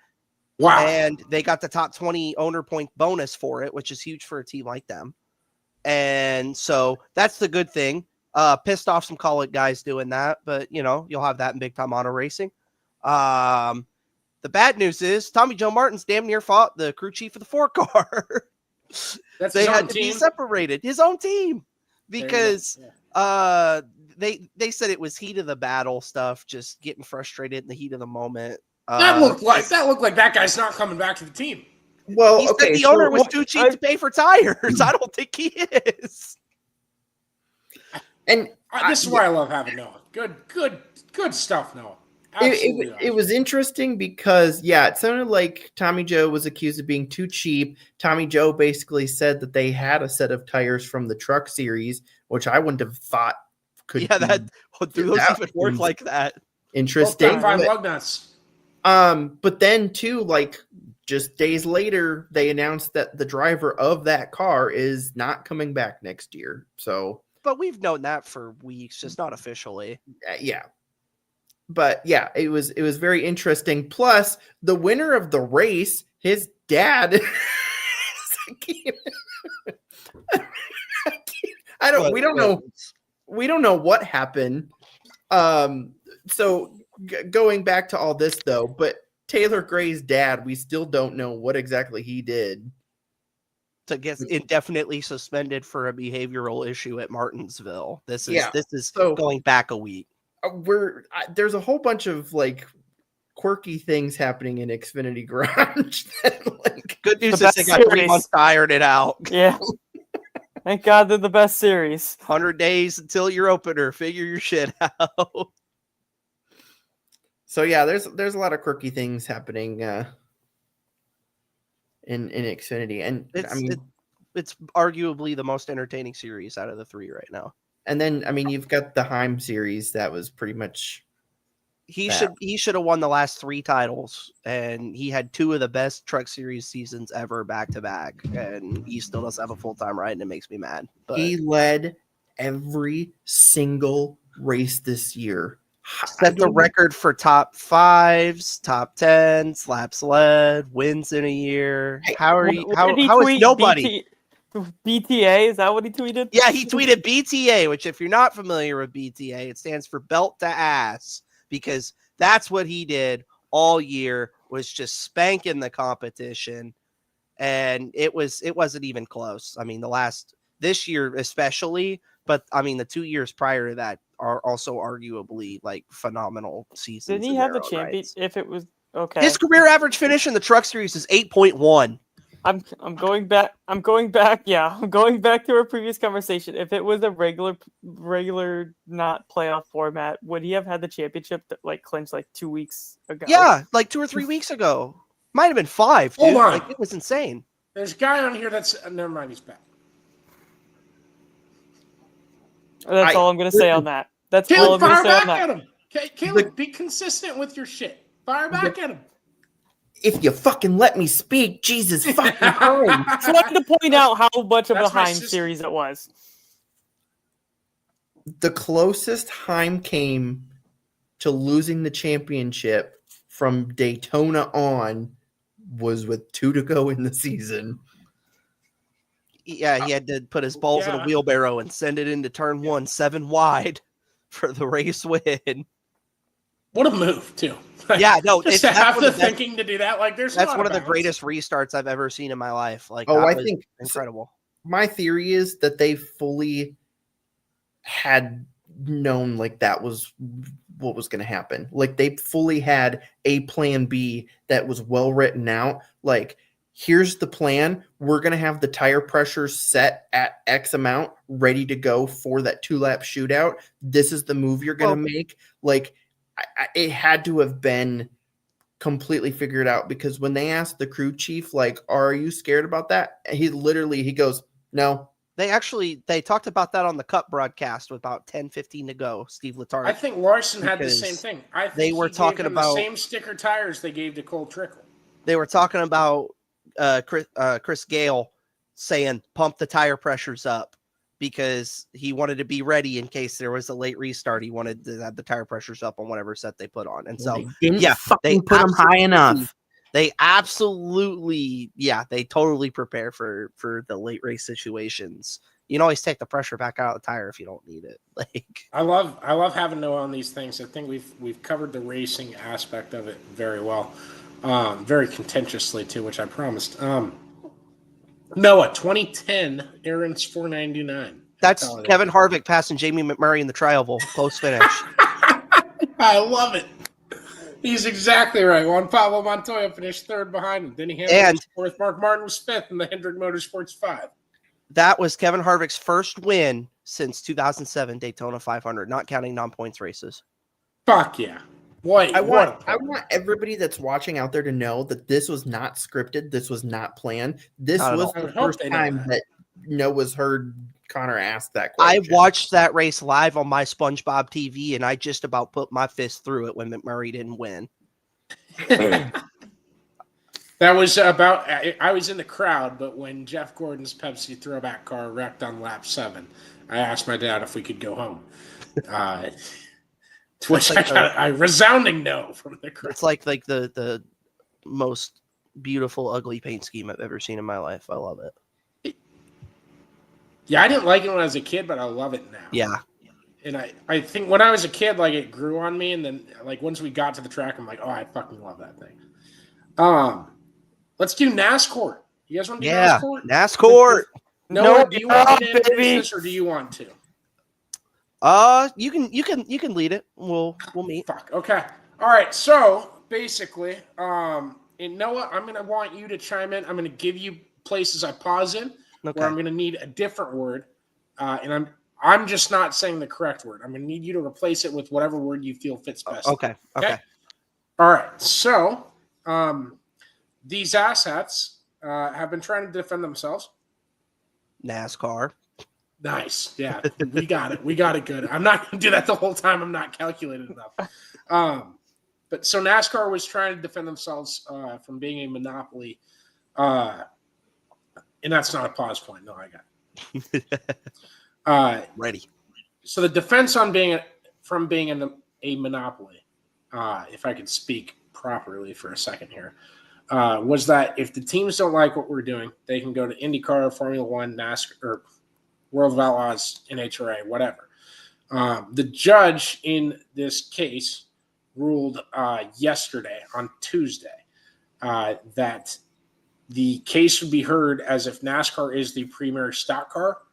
Wow. And they got the top 20 owner point bonus for it, which is huge for a team like them. And so that's the good thing. Pissed off some Colleague guys doing that, but you'll have that in big time auto racing. The bad news is Tommy Joe Martin's damn near fought the crew chief of the 4 car. They had to be separated, his own team, because they said it was heat of the battle stuff, just getting frustrated in the heat of the moment. That looked like that guy's not coming back to the team. Well, he said the owner was too cheap to pay for tires. I don't think he is. And this is why I love having Noah. Good stuff, Noah. It was interesting because, it sounded like Tommy Joe was accused of being too cheap. Tommy Joe basically said that they had a set of tires from the truck series, which I wouldn't have thought could. Yeah, do those even work like that? Interesting. Lug nuts. But then too, like just days later, they announced that the driver of that car is not coming back next year. So, but we've known that for weeks, just not officially. Yeah. But yeah, it was very interesting. Plus, the winner of the race, his dad. We don't know what happened. So going back to all this though, but Taylor Gray's dad, we still don't know what exactly he did to get indefinitely suspended for a behavioral issue at Martinsville. This is going back a week. There's a whole bunch of like quirky things happening in Xfinity Garage. Good news is they got 3 months to iron it out. Yeah. Thank God they're the best series. 100 days until your opener. Figure your shit out. So yeah, there's a lot of quirky things happening in Xfinity, and it's arguably the most entertaining series out of the 3 right now. And then you've got the Heim series that was pretty much. He should have won the last 3 titles, and he had 2 of the best Truck Series seasons ever back to back, and he still doesn't have a full-time ride, and it makes me mad. But he led every single race this year. Set the record for top 5s, top 10s, laps led, wins in a year. How is nobody? BTA, is that what he tweeted? Yeah, he tweeted BTA, which if you're not familiar with BTA, it stands for belt to ass, because that's what he did all year, was just spanking the competition. And it wasn't even close. I mean, this year especially, but I mean, the 2 years prior to that are also arguably like phenomenal seasons. Didn't he have the champion? If it was okay, his career average finish in the Truck Series is 8.1. I'm going back. Yeah, I'm going back to our previous conversation. If it was a regular not playoff format, would he have had the championship that clinched 2 weeks ago? Yeah, 2 or 3 weeks ago. Might have been 5. Dude. Hold on. It was insane. There's a guy on here that's never mind. He's back. That's all I'm going to say on that. That's all I'm going to say on that. At him. Caleb, be consistent with your shit. Fire back at him. If you fucking let me speak, Jesus fucking Christ. Just wanted to point out how much of a Heim series it was. The closest Heim came to losing the championship from Daytona on was with 2 to go in the season. Yeah, he had to put his balls in a wheelbarrow and send it into turn 1, 7 wide. for the race win. What a move, too. Yeah, no, Just to have the thinking to do that. Like, that's one of the greatest restarts I've ever seen in my life. Like, I think incredible. My theory is that they fully had known like that was what was going to happen. Like they fully had a plan B that was well written out. Like, here's the plan. We're going to have the tire pressure set at X amount ready to go for that 2-lap shootout. This is the move you're going to make. Like, it had to have been completely figured out, because when they asked the crew chief, like, are you scared about that? He goes, no. They talked about that on the Cup broadcast with about 10-15 to go. Steve Letarte. I think Larson had the same thing. I think they were talking about the same sticker tires they gave to Cole Trickle. They were talking about Chris Gale saying pump the tire pressures up, because he wanted to be ready in case there was a late restart. He wanted to have the tire pressures up on whatever set they put on. And so they put them high enough. They absolutely, they totally prepare for the late race situations. You can always take the pressure back out of the tire if you don't need it. Like, I love having Noah on these things. I think we've covered the racing aspect of it very well, very contentiously too, which I promised. Noah, 2010, Aaron's 499. That's Kevin Harvick passing Jamie McMurray in the tri-oval. Close finish. I love it. He's exactly right. Juan Pablo Montoya finished third behind him. Denny Hamlin was fourth. Mark Martin was fifth in the Hendrick Motorsports 5. That was Kevin Harvick's first win since 2007 Daytona 500, not counting non-points races. Fuck yeah. I want everybody that's watching out there to know that this was not scripted. This was not planned. This was the first time that Noah's heard Connor ask that question. I watched that race live on my SpongeBob TV, and I just about put my fist through it when McMurray didn't win. That was I was in the crowd, but when Jeff Gordon's Pepsi throwback car wrecked on lap 7, I asked my dad if we could go home. To which I got a resounding no from the crowd. It's like the most beautiful, ugly paint scheme I've ever seen in my life. I love it. Yeah, I didn't like it when I was a kid, but I love it now. Yeah. And I think when I was a kid, like, it grew on me, and then, like, once we got to the track, I'm like, oh, I fucking love that thing. Let's do NASCourt. You guys want to do NASCourt? NASCourt. No, do you want to introduce this, or do you want to? You can lead it. We'll meet. Fuck. Okay. All right. So basically, in Noah, I'm gonna want you to chime in. I'm gonna give you places I pause in where I'm gonna need a different word, and I'm just not saying the correct word. I'm gonna need you to replace it with whatever word you feel fits best. Okay. All right. So, these assets have been trying to defend themselves. NASCAR. Nice. Yeah, we got it. We got it good. I'm not going to do that the whole time. I'm not calculated enough. But so NASCAR was trying to defend themselves from being a monopoly. And that's not a pause point. No, I got it. Ready. So the defense on being a monopoly, if I could speak properly for a second here, was that if the teams don't like what we're doing, they can go to IndyCar, Formula One, NASCAR, or World of Outlaws, NHRA, whatever. The judge in this case ruled yesterday, on Tuesday, that the case would be heard as if NASCAR is the premier stock car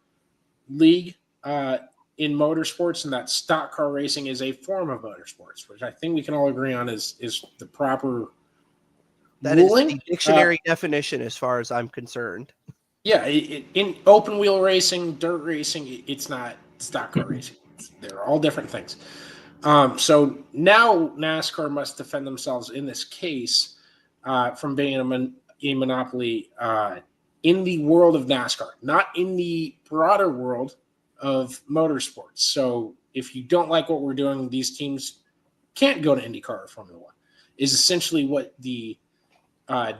league in motorsports, and that stock car racing is a form of motorsports, which I think we can all agree on is the proper ruling. Is the dictionary definition as far as I'm concerned. Yeah, in open wheel racing, dirt racing, it's not stock car racing. They're all different things. So now NASCAR must defend themselves in this case from being a monopoly in the world of NASCAR, not in the broader world of motorsports. So if you don't like what we're doing, these teams can't go to IndyCar or Formula One, is essentially what the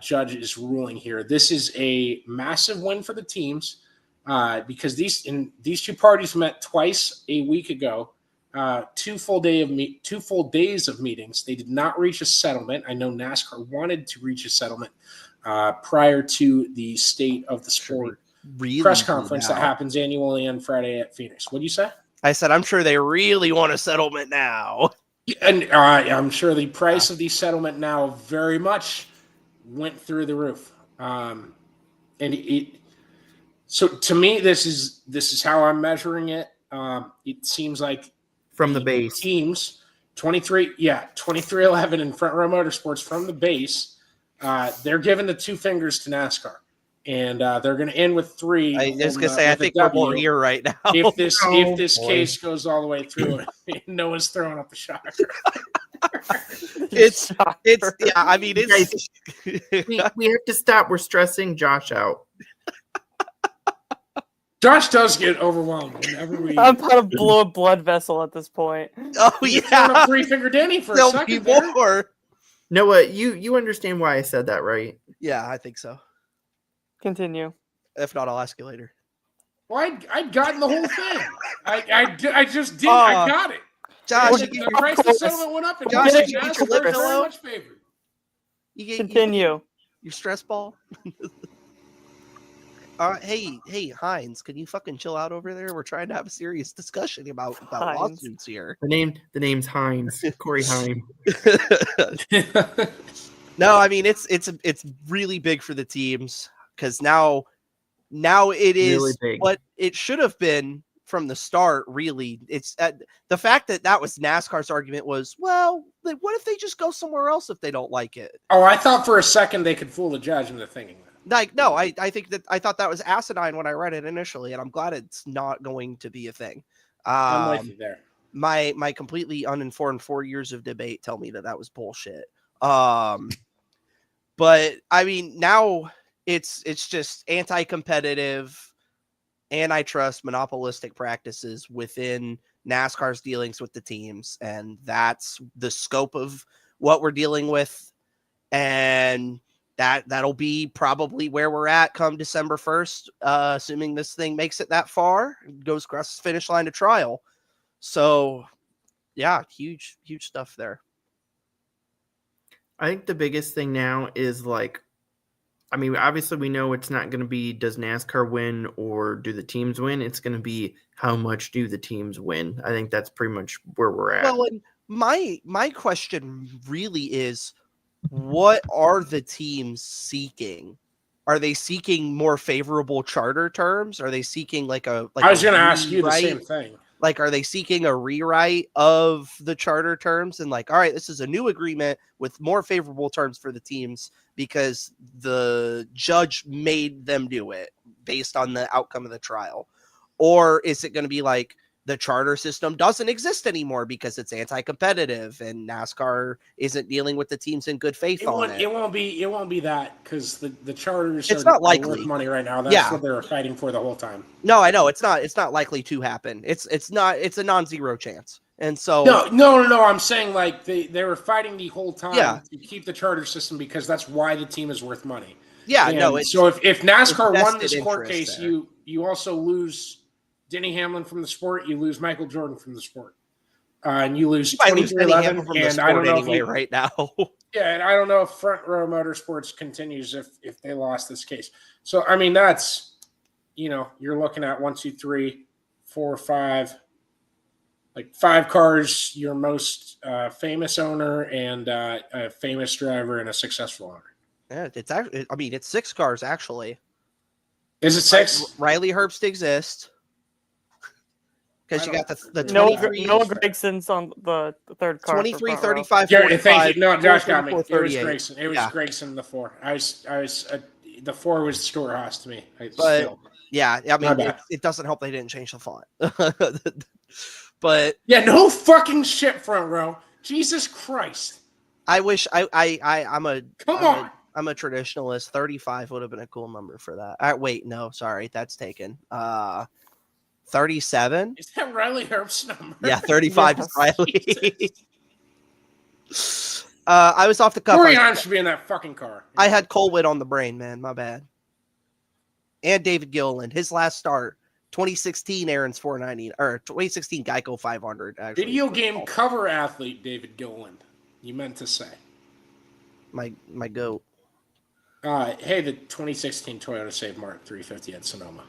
judge is ruling here. This is a massive win for the teams because these two parties met twice a week ago, 2 full days of meetings. They did not reach a settlement. I know NASCAR wanted to reach a settlement prior to the State of the Sport press conference that happens annually on Friday at Phoenix. What do you say? I said, I'm sure they really want a settlement now. And I'm sure the price of the settlement now very much went through the roof. So to me, this is how I'm measuring it. It seems like From the base. teams 2311 and Front Row Motorsports from the base. They're giving the two fingers to NASCAR, and they're going to end with 3. I was going to say, I think we're more here right now. If this case goes all the way through, Noah's throwing up the shocker. it's yeah. I mean, it's we have to stop. We're stressing Josh out. Josh does get overwhelmed whenever we. I'm about to blow a blood vessel at this point. Oh Throwing up yeah, 3-finger Denny for a there'll second. be more. Noah, you understand why I said that, right? Yeah, I think so. Continue. If not, I'll ask you later. Well, I'd gotten the whole thing. I just did. I got it. Josh, The price of the settlement went up, and Josh, Josh you get is your lip very pillow? much favored. you get Continue. your stress ball. Hey, Hines, can you fucking chill out over there? We're trying to have a serious discussion about Hines. lawsuits here. The name's Hines. Corey Hines. No, I mean it's really big for the teams because now it is Really big. what it should have been from the start. Really, it's the fact that was NASCAR's argument was, well, what if they just go somewhere else if they don't like it? Oh, I thought for a second they could fool the judge into thinking that. Like, no, I think that I thought that was asinine when I read it initially, and I'm glad it's not going to be a thing. I'm with you there. My completely uninformed 4 years of debate tell me that was bullshit. But I mean, now it's just anti-competitive, antitrust, monopolistic practices within NASCAR's dealings with the teams, and that's the scope of what we're dealing with. And that'll be probably where we're at come December 1st, assuming this thing makes it that far, goes across the finish line to trial. So, yeah, huge stuff there. I think the biggest thing now is obviously we know it's not going to be does NASCAR win or do the teams win. It's going to be how much do the teams win. I think that's pretty much where we're at. Well, and my question really is, what are the teams seeking? Are they seeking more favorable charter terms? Are they seeking I was going to ask you the same thing. Like, are they seeking a rewrite of the charter terms and all right, this is a new agreement with more favorable terms for the teams because the judge made them do it based on the outcome of the trial? Or is it going to be the charter system doesn't exist anymore because it's anti-competitive and NASCAR isn't dealing with the teams in good faith on it? It won't be that because the charters it's are not likely worth money right now. That's what they're fighting for the whole time. No, I know it's not likely to happen. It's a non-zero chance. And so no. I'm saying they were fighting the whole time to keep the charter system because that's why the team is worth money. Yeah, and no. So if NASCAR won this vested court case, there. you also lose Denny Hamlin from the sport. You lose Michael Jordan from the sport, and you lose 2311. And I don't know anyway right now. Yeah, and I don't know if Front Row Motorsports continues if they lost this case. So I mean, that's you're looking at 1, 2, 3, 4, 5, 5 cars. Your most famous owner and a famous driver and a successful owner. Yeah, it's actually. I mean, it's 6 cars actually. Is it 6? Riley Herbst exists. Because you got the Noah Gregson's on the third car. 23, 35, Thank 45. you. No, Josh got me. 34, It was 38. Grayson. It was Grayson the 4. I was the 4 was Stuart Haas to me. Yeah, I mean, it doesn't help they didn't change the font. But yeah, no fucking shit, Front Row. Jesus Christ. I wish I'm a traditionalist. 35 would have been a cool number for that. Wait, no, sorry, that's taken. 37? Is that Riley Herbst's number? Yeah, 35 is Riley. I was off the cuff. Corey Haim should be in that fucking car. I had Colwitt on the brain, man. My bad. And David Gilliland, his last start, 2016 Aaron's 490 or 2016 Geico 500. Actually, video game cover athlete David Gilliland. You meant to say my goat. Hey, the 2016 Toyota Save Mart 350 at Sonoma.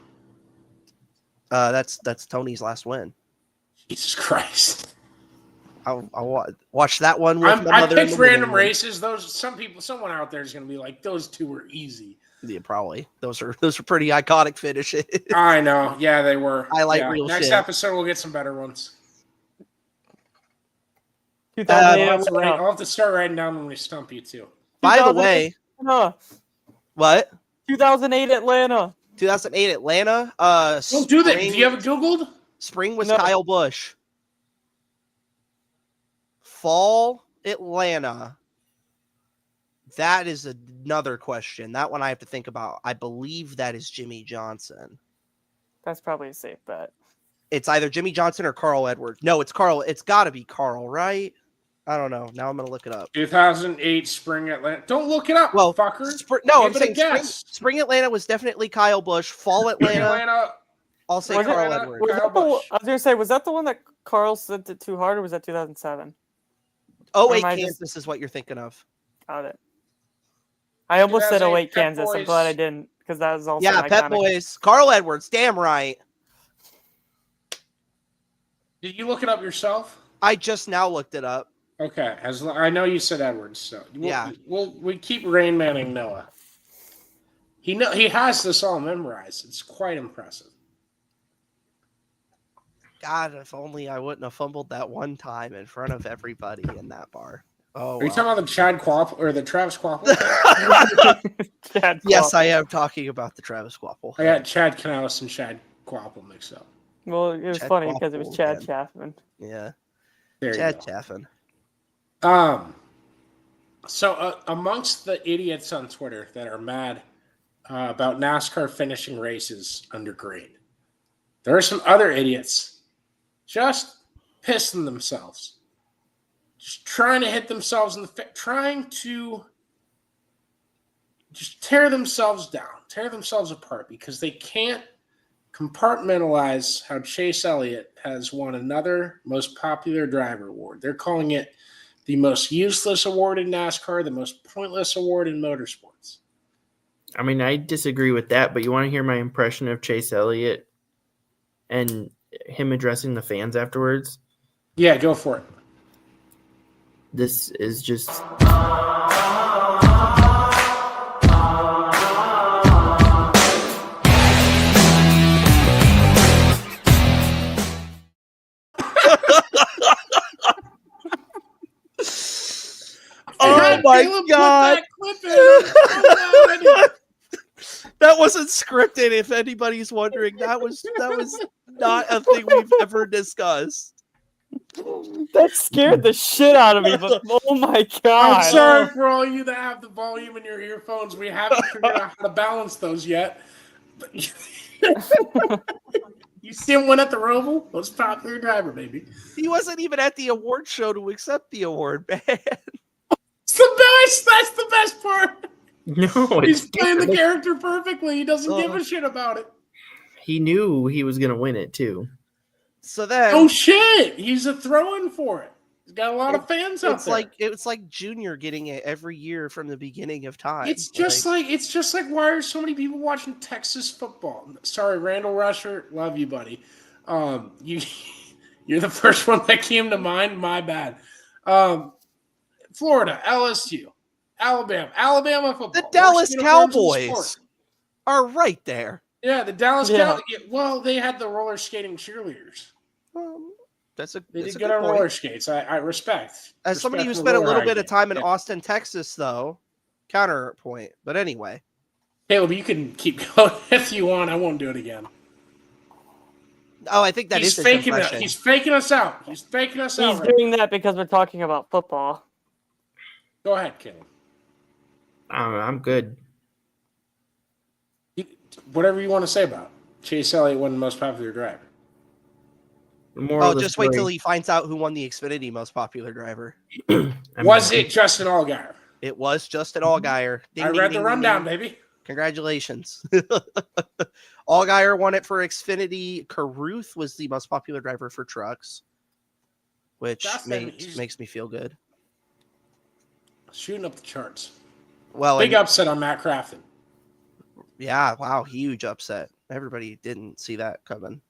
That's Tony's last win. Jesus Christ. I'll watch that one with my I mother. picked random races. Someone out there is going to be like, those two were easy. Yeah, probably. Those are pretty iconic finishes. I know. Yeah, they were. Real Next shit. episode, we'll get some better ones. 2008 I'll have to start writing down when we stump you, too. By the way, what? 2008 Atlanta. 2008 Atlanta. Don't do that. Do you have it Googled? Spring was No. Kyle Busch. Fall Atlanta. That is another question. That one I have to think about. I believe that is Jimmy Johnson. That's probably a safe bet. It's either Jimmy Johnson or Carl Edwards. No, it's Carl. It's got to be Carl, right? I don't know. Now I'm going to look it up. 2008 Spring Atlanta. Don't look it up, Well, fucker. I'm saying spring Atlanta was definitely Kyle Busch. Fall Atlanta, I'll say Carl Edwards. I was going to say, was that the one that Carl sent it too hard, or was that 2007? Oh, wait, Kansas is what you're thinking of. Got it. I almost said 08 Pep Kansas. Boys. I'm glad I didn't, because that was also Pep Boys. Carl Edwards. Damn right. Did you look it up yourself? I just now looked it up. Okay, I know you said Edwards, so we keep Rain Manning Noah. He has this all memorized. It's quite impressive. God, if only I wouldn't have fumbled that one time in front of everybody in that bar. Oh, are you talking about the Chad Quapple or the Travis Quapple? Yes, I am talking about the Travis Quapple. I got Chad Canales and Chad Quapple mixed up. Well, it was Chad funny because it was Quapple Chad again. Chapman. Yeah, There Chad you go. Chaffin. So amongst the idiots on Twitter that are mad about NASCAR finishing races under grade, there are some other idiots just pissing themselves, just trying to hit themselves in the face, trying to just tear themselves down, tear themselves apart because they can't compartmentalize how Chase Elliott has won another most popular driver award. They're calling it the most useless award in NASCAR, the most pointless award in motorsports. I mean, I disagree with that, but you want to hear my impression of Chase Elliott and him addressing the fans afterwards? Yeah, go for it. This is just... Oh my God. That wasn't scripted. If anybody's wondering, that was not a thing we've ever discussed. That scared the shit out of me, but oh my God. I'm sorry for all you that have the volume in your earphones. We haven't figured out how to balance those yet. But you still went at the Roval? Most popular driver, baby. He wasn't even at the award show to accept the award, man. It's the best. That's the best part. No, He's playing the character perfectly. He doesn't give a shit about it. He knew he was going to win it, too. So then... Oh, shit. He's a throw-in for it. He's got a lot of fans out there. It's like Junior getting it every year from the beginning of time. It's just like why are so many people watching Texas football? Sorry, Randall Rusher, love you, buddy. You're the first one that came to mind. My bad. Florida, LSU, Alabama football. The Dallas Cowboys are right there. Yeah, the Dallas Cowboys. Well, they had the roller skating cheerleaders. They did good on roller skates. I respect. As somebody who spent a little bit of time in Austin, Texas, though, counterpoint. But anyway. Caleb, you can keep going if you want. I won't do it again. Oh, I think he's faking it. He's faking us out. He's faking us out. He's doing that because we're talking about football. Go ahead, Caleb. I'm good. Whatever you want to say about it. Chase Elliott won the most popular driver. Just wait till he finds out who won the Xfinity most popular driver. Was it Justin Allgaier? It was Justin Allgaier. I read the rundown, baby. Congratulations. Allgaier won it for Xfinity. Carruth was the most popular driver for trucks, which makes me feel good. Shooting up the charts. Well, big upset on Matt Crafton. Yeah, wow, huge upset. Everybody didn't see that coming.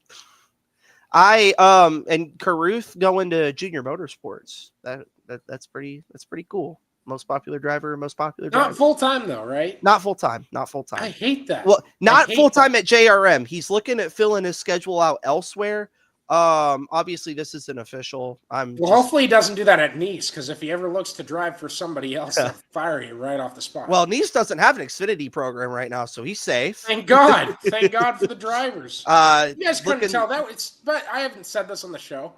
And Caruth going to Junior Motorsports. That's pretty cool. Most popular driver. Not full time though, right? Not full time. I hate that. Well, not full time at JRM. He's looking at filling his schedule out elsewhere. Obviously this isn't official. Hopefully he doesn't do that at Nice, because if he ever looks to drive for somebody else, they'll fire you right off the spot. Well, Nice doesn't have an Xfinity program right now, so he's safe. Thank God. Thank God for the drivers. You guys couldn't tell that. But I haven't said this on the show.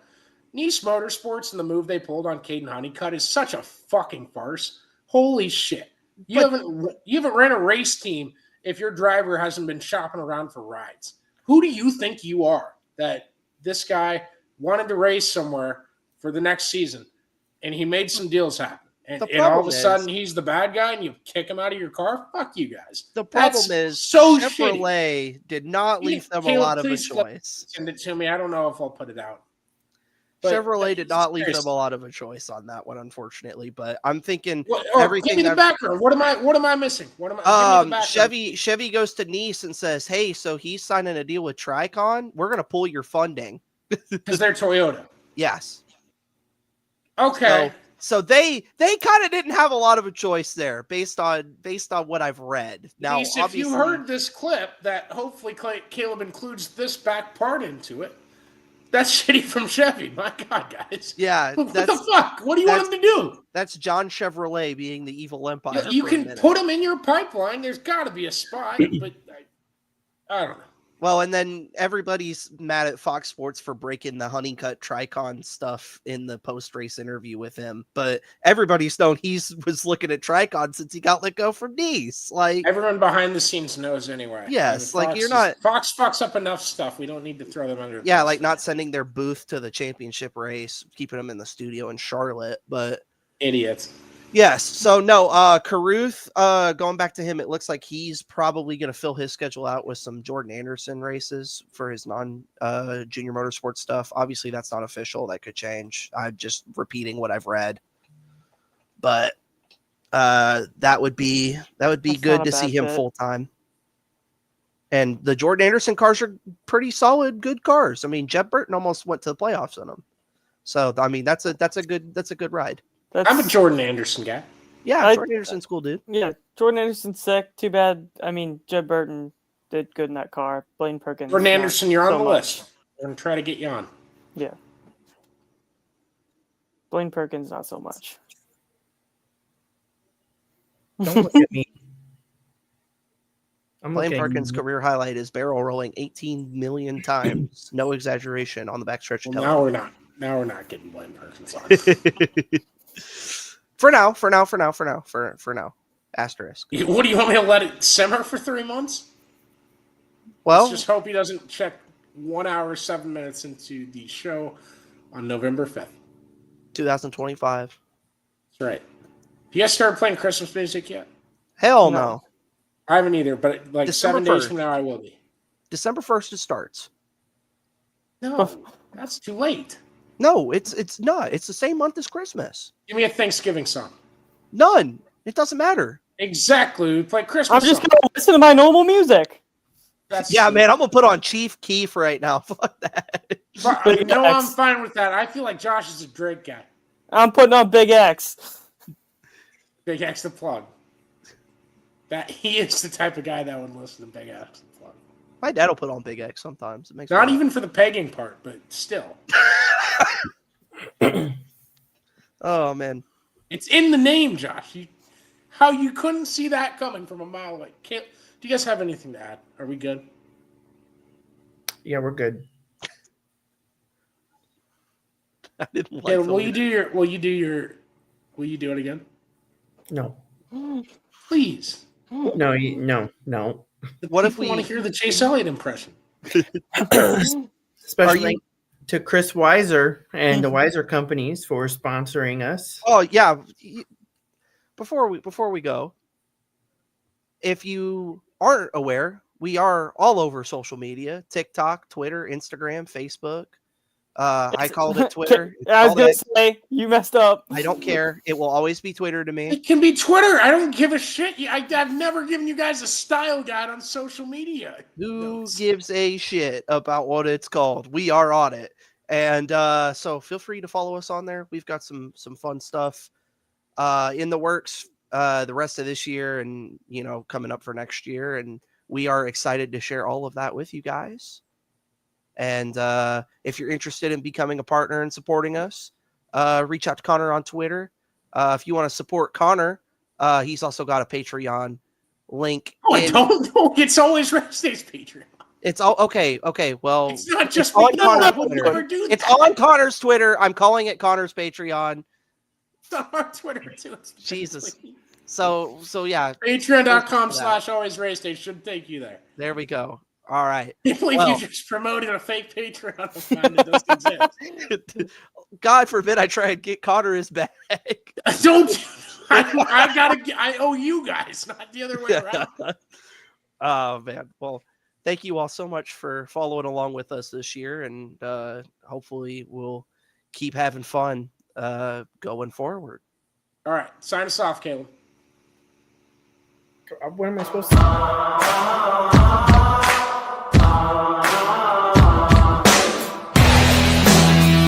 Nice Motorsports and the move they pulled on Caden Honeycutt is such a fucking farce. Holy shit. You haven't ran a race team if your driver hasn't been shopping around for rides. Who do you think you are that this guy wanted to race somewhere for the next season, and he made some deals happen? And all of a sudden, he's the bad guy, and you kick him out of your car? Fuck you guys. The problem is so Chevrolet did not leave them a lot of a choice. Send it to me. I don't know if I'll put it out. But Chevrolet did not leave them a lot of a choice on that one, unfortunately. But I'm thinking everything. Give me the background. What am I missing? Chevy goes to Nice and says, "Hey, so he's signing a deal with Tricon. We're gonna pull your funding because they're Toyota." Yes. Okay. So they kind of didn't have a lot of a choice there, based on what I've read. Now, Nice, if you heard this clip, that hopefully Caleb includes this back part into it. That's shitty from Chevy. My God, guys. Yeah. What the fuck? What do you want him to do? That's John Chevrolet being the evil empire. You can put him in your pipeline. There's got to be a spot, but I don't know. Well, and then everybody's mad at Fox Sports for breaking the Honeycutt Tricon stuff in the post-race interview with him. But everybody's known was looking at Tricon since he got let go from Nice. Like, everyone behind the scenes knows anyway. Yes, I mean, Fox Fox fucks up enough stuff. We don't need to throw them under. Yeah, like not sending their booth to the championship race, keeping them in the studio in Charlotte. But idiots. Yes. So no, Caruth, going back to him, it looks like he's probably going to fill his schedule out with some Jordan Anderson races for his non-junior motorsport stuff. Obviously, that's not official. That could change. I'm just repeating what I've read. But that would be good to see him full time. And the Jordan Anderson cars are pretty solid, good cars. I mean, Jeb Burton almost went to the playoffs on them. So I mean, that's a good ride. I'm a Jordan Anderson guy. Yeah, Jordan Anderson's cool, dude. Yeah, Jordan Anderson's sick. Too bad. I mean, Jeb Burton did good in that car. Blaine Perkins. Jordan Anderson, you're on the list. We're going to try to get you on. Yeah. Blaine Perkins, not so much. Don't look at me. Blaine Perkins' career highlight is barrel rolling 18 million times. No exaggeration on the backstretch. Well, now we're not getting Blaine Perkins on. For now. Asterisk. What do you want me to let it simmer for 3 months? Well, let's just hope he doesn't check 1 hour, 7 minutes into the show on November 5th. 2025. That's right. Have you guys started playing Christmas music yet? Hell no. I haven't either, but like December 7 days 1st. from now I will be. December 1st it starts. No, that's too late. No, it's not. It's the same month as Christmas. Give me a Thanksgiving song. None. It doesn't matter. Exactly. We play Christmas I'm just going to listen to my normal music. Man, I'm going to put on Chief Keef right now. Fuck that. No, I'm fine with that. I feel like Josh is a Drake guy. I'm putting on Big X. Big X the plug. That he is the type of guy that would listen to Big X the plug. My dad will put on Big X sometimes. It makes not even for the pegging part, but still. Oh man, it's in the name, Josh. How you couldn't see that coming from a mile away? Do you guys have anything to add? Are we good? Yeah, we're good. I didn't like. Yeah, will you do it again? No. Please. No. What if we want to hear the Chase Elliott impression? Especially to Chris Weiser and the Weiser companies for sponsoring us. Oh yeah. Before we go, if you aren't aware, we are all over social media: TikTok, Twitter, Instagram, Facebook. I called it Twitter. I was gonna say you messed up. I don't care. It will always be Twitter to me. It can be Twitter. I don't give a shit. I've never given you guys a style guide on social media. Who gives a shit about what it's called? We are on it. And so feel free to follow us on there. We've got some fun stuff in the works the rest of this year and, coming up for next year. And we are excited to share all of that with you guys. And if you're interested in becoming a partner and supporting us, reach out to Connor on Twitter. If you want to support Connor, he's also got a Patreon link. Oh, don't. It's always Wednesday's Patreon. It's all okay. Well, it's not just on Connor's Twitter. It's on Connor's Twitter. I'm calling it Connor's Patreon. It's on our Twitter too. Jesus. So yeah. Patreon.com/alwaysraceday should take you there. There we go. All right. I believe you just promoted a fake Patreon that doesn't exist. God forbid I try and get Connor his bag. Don't. I owe you guys, not the other way around. Oh man. Well, thank you all so much for following along with us this year, and hopefully we'll keep having fun going forward. All right. Sign us off, Caleb. What am I supposed to?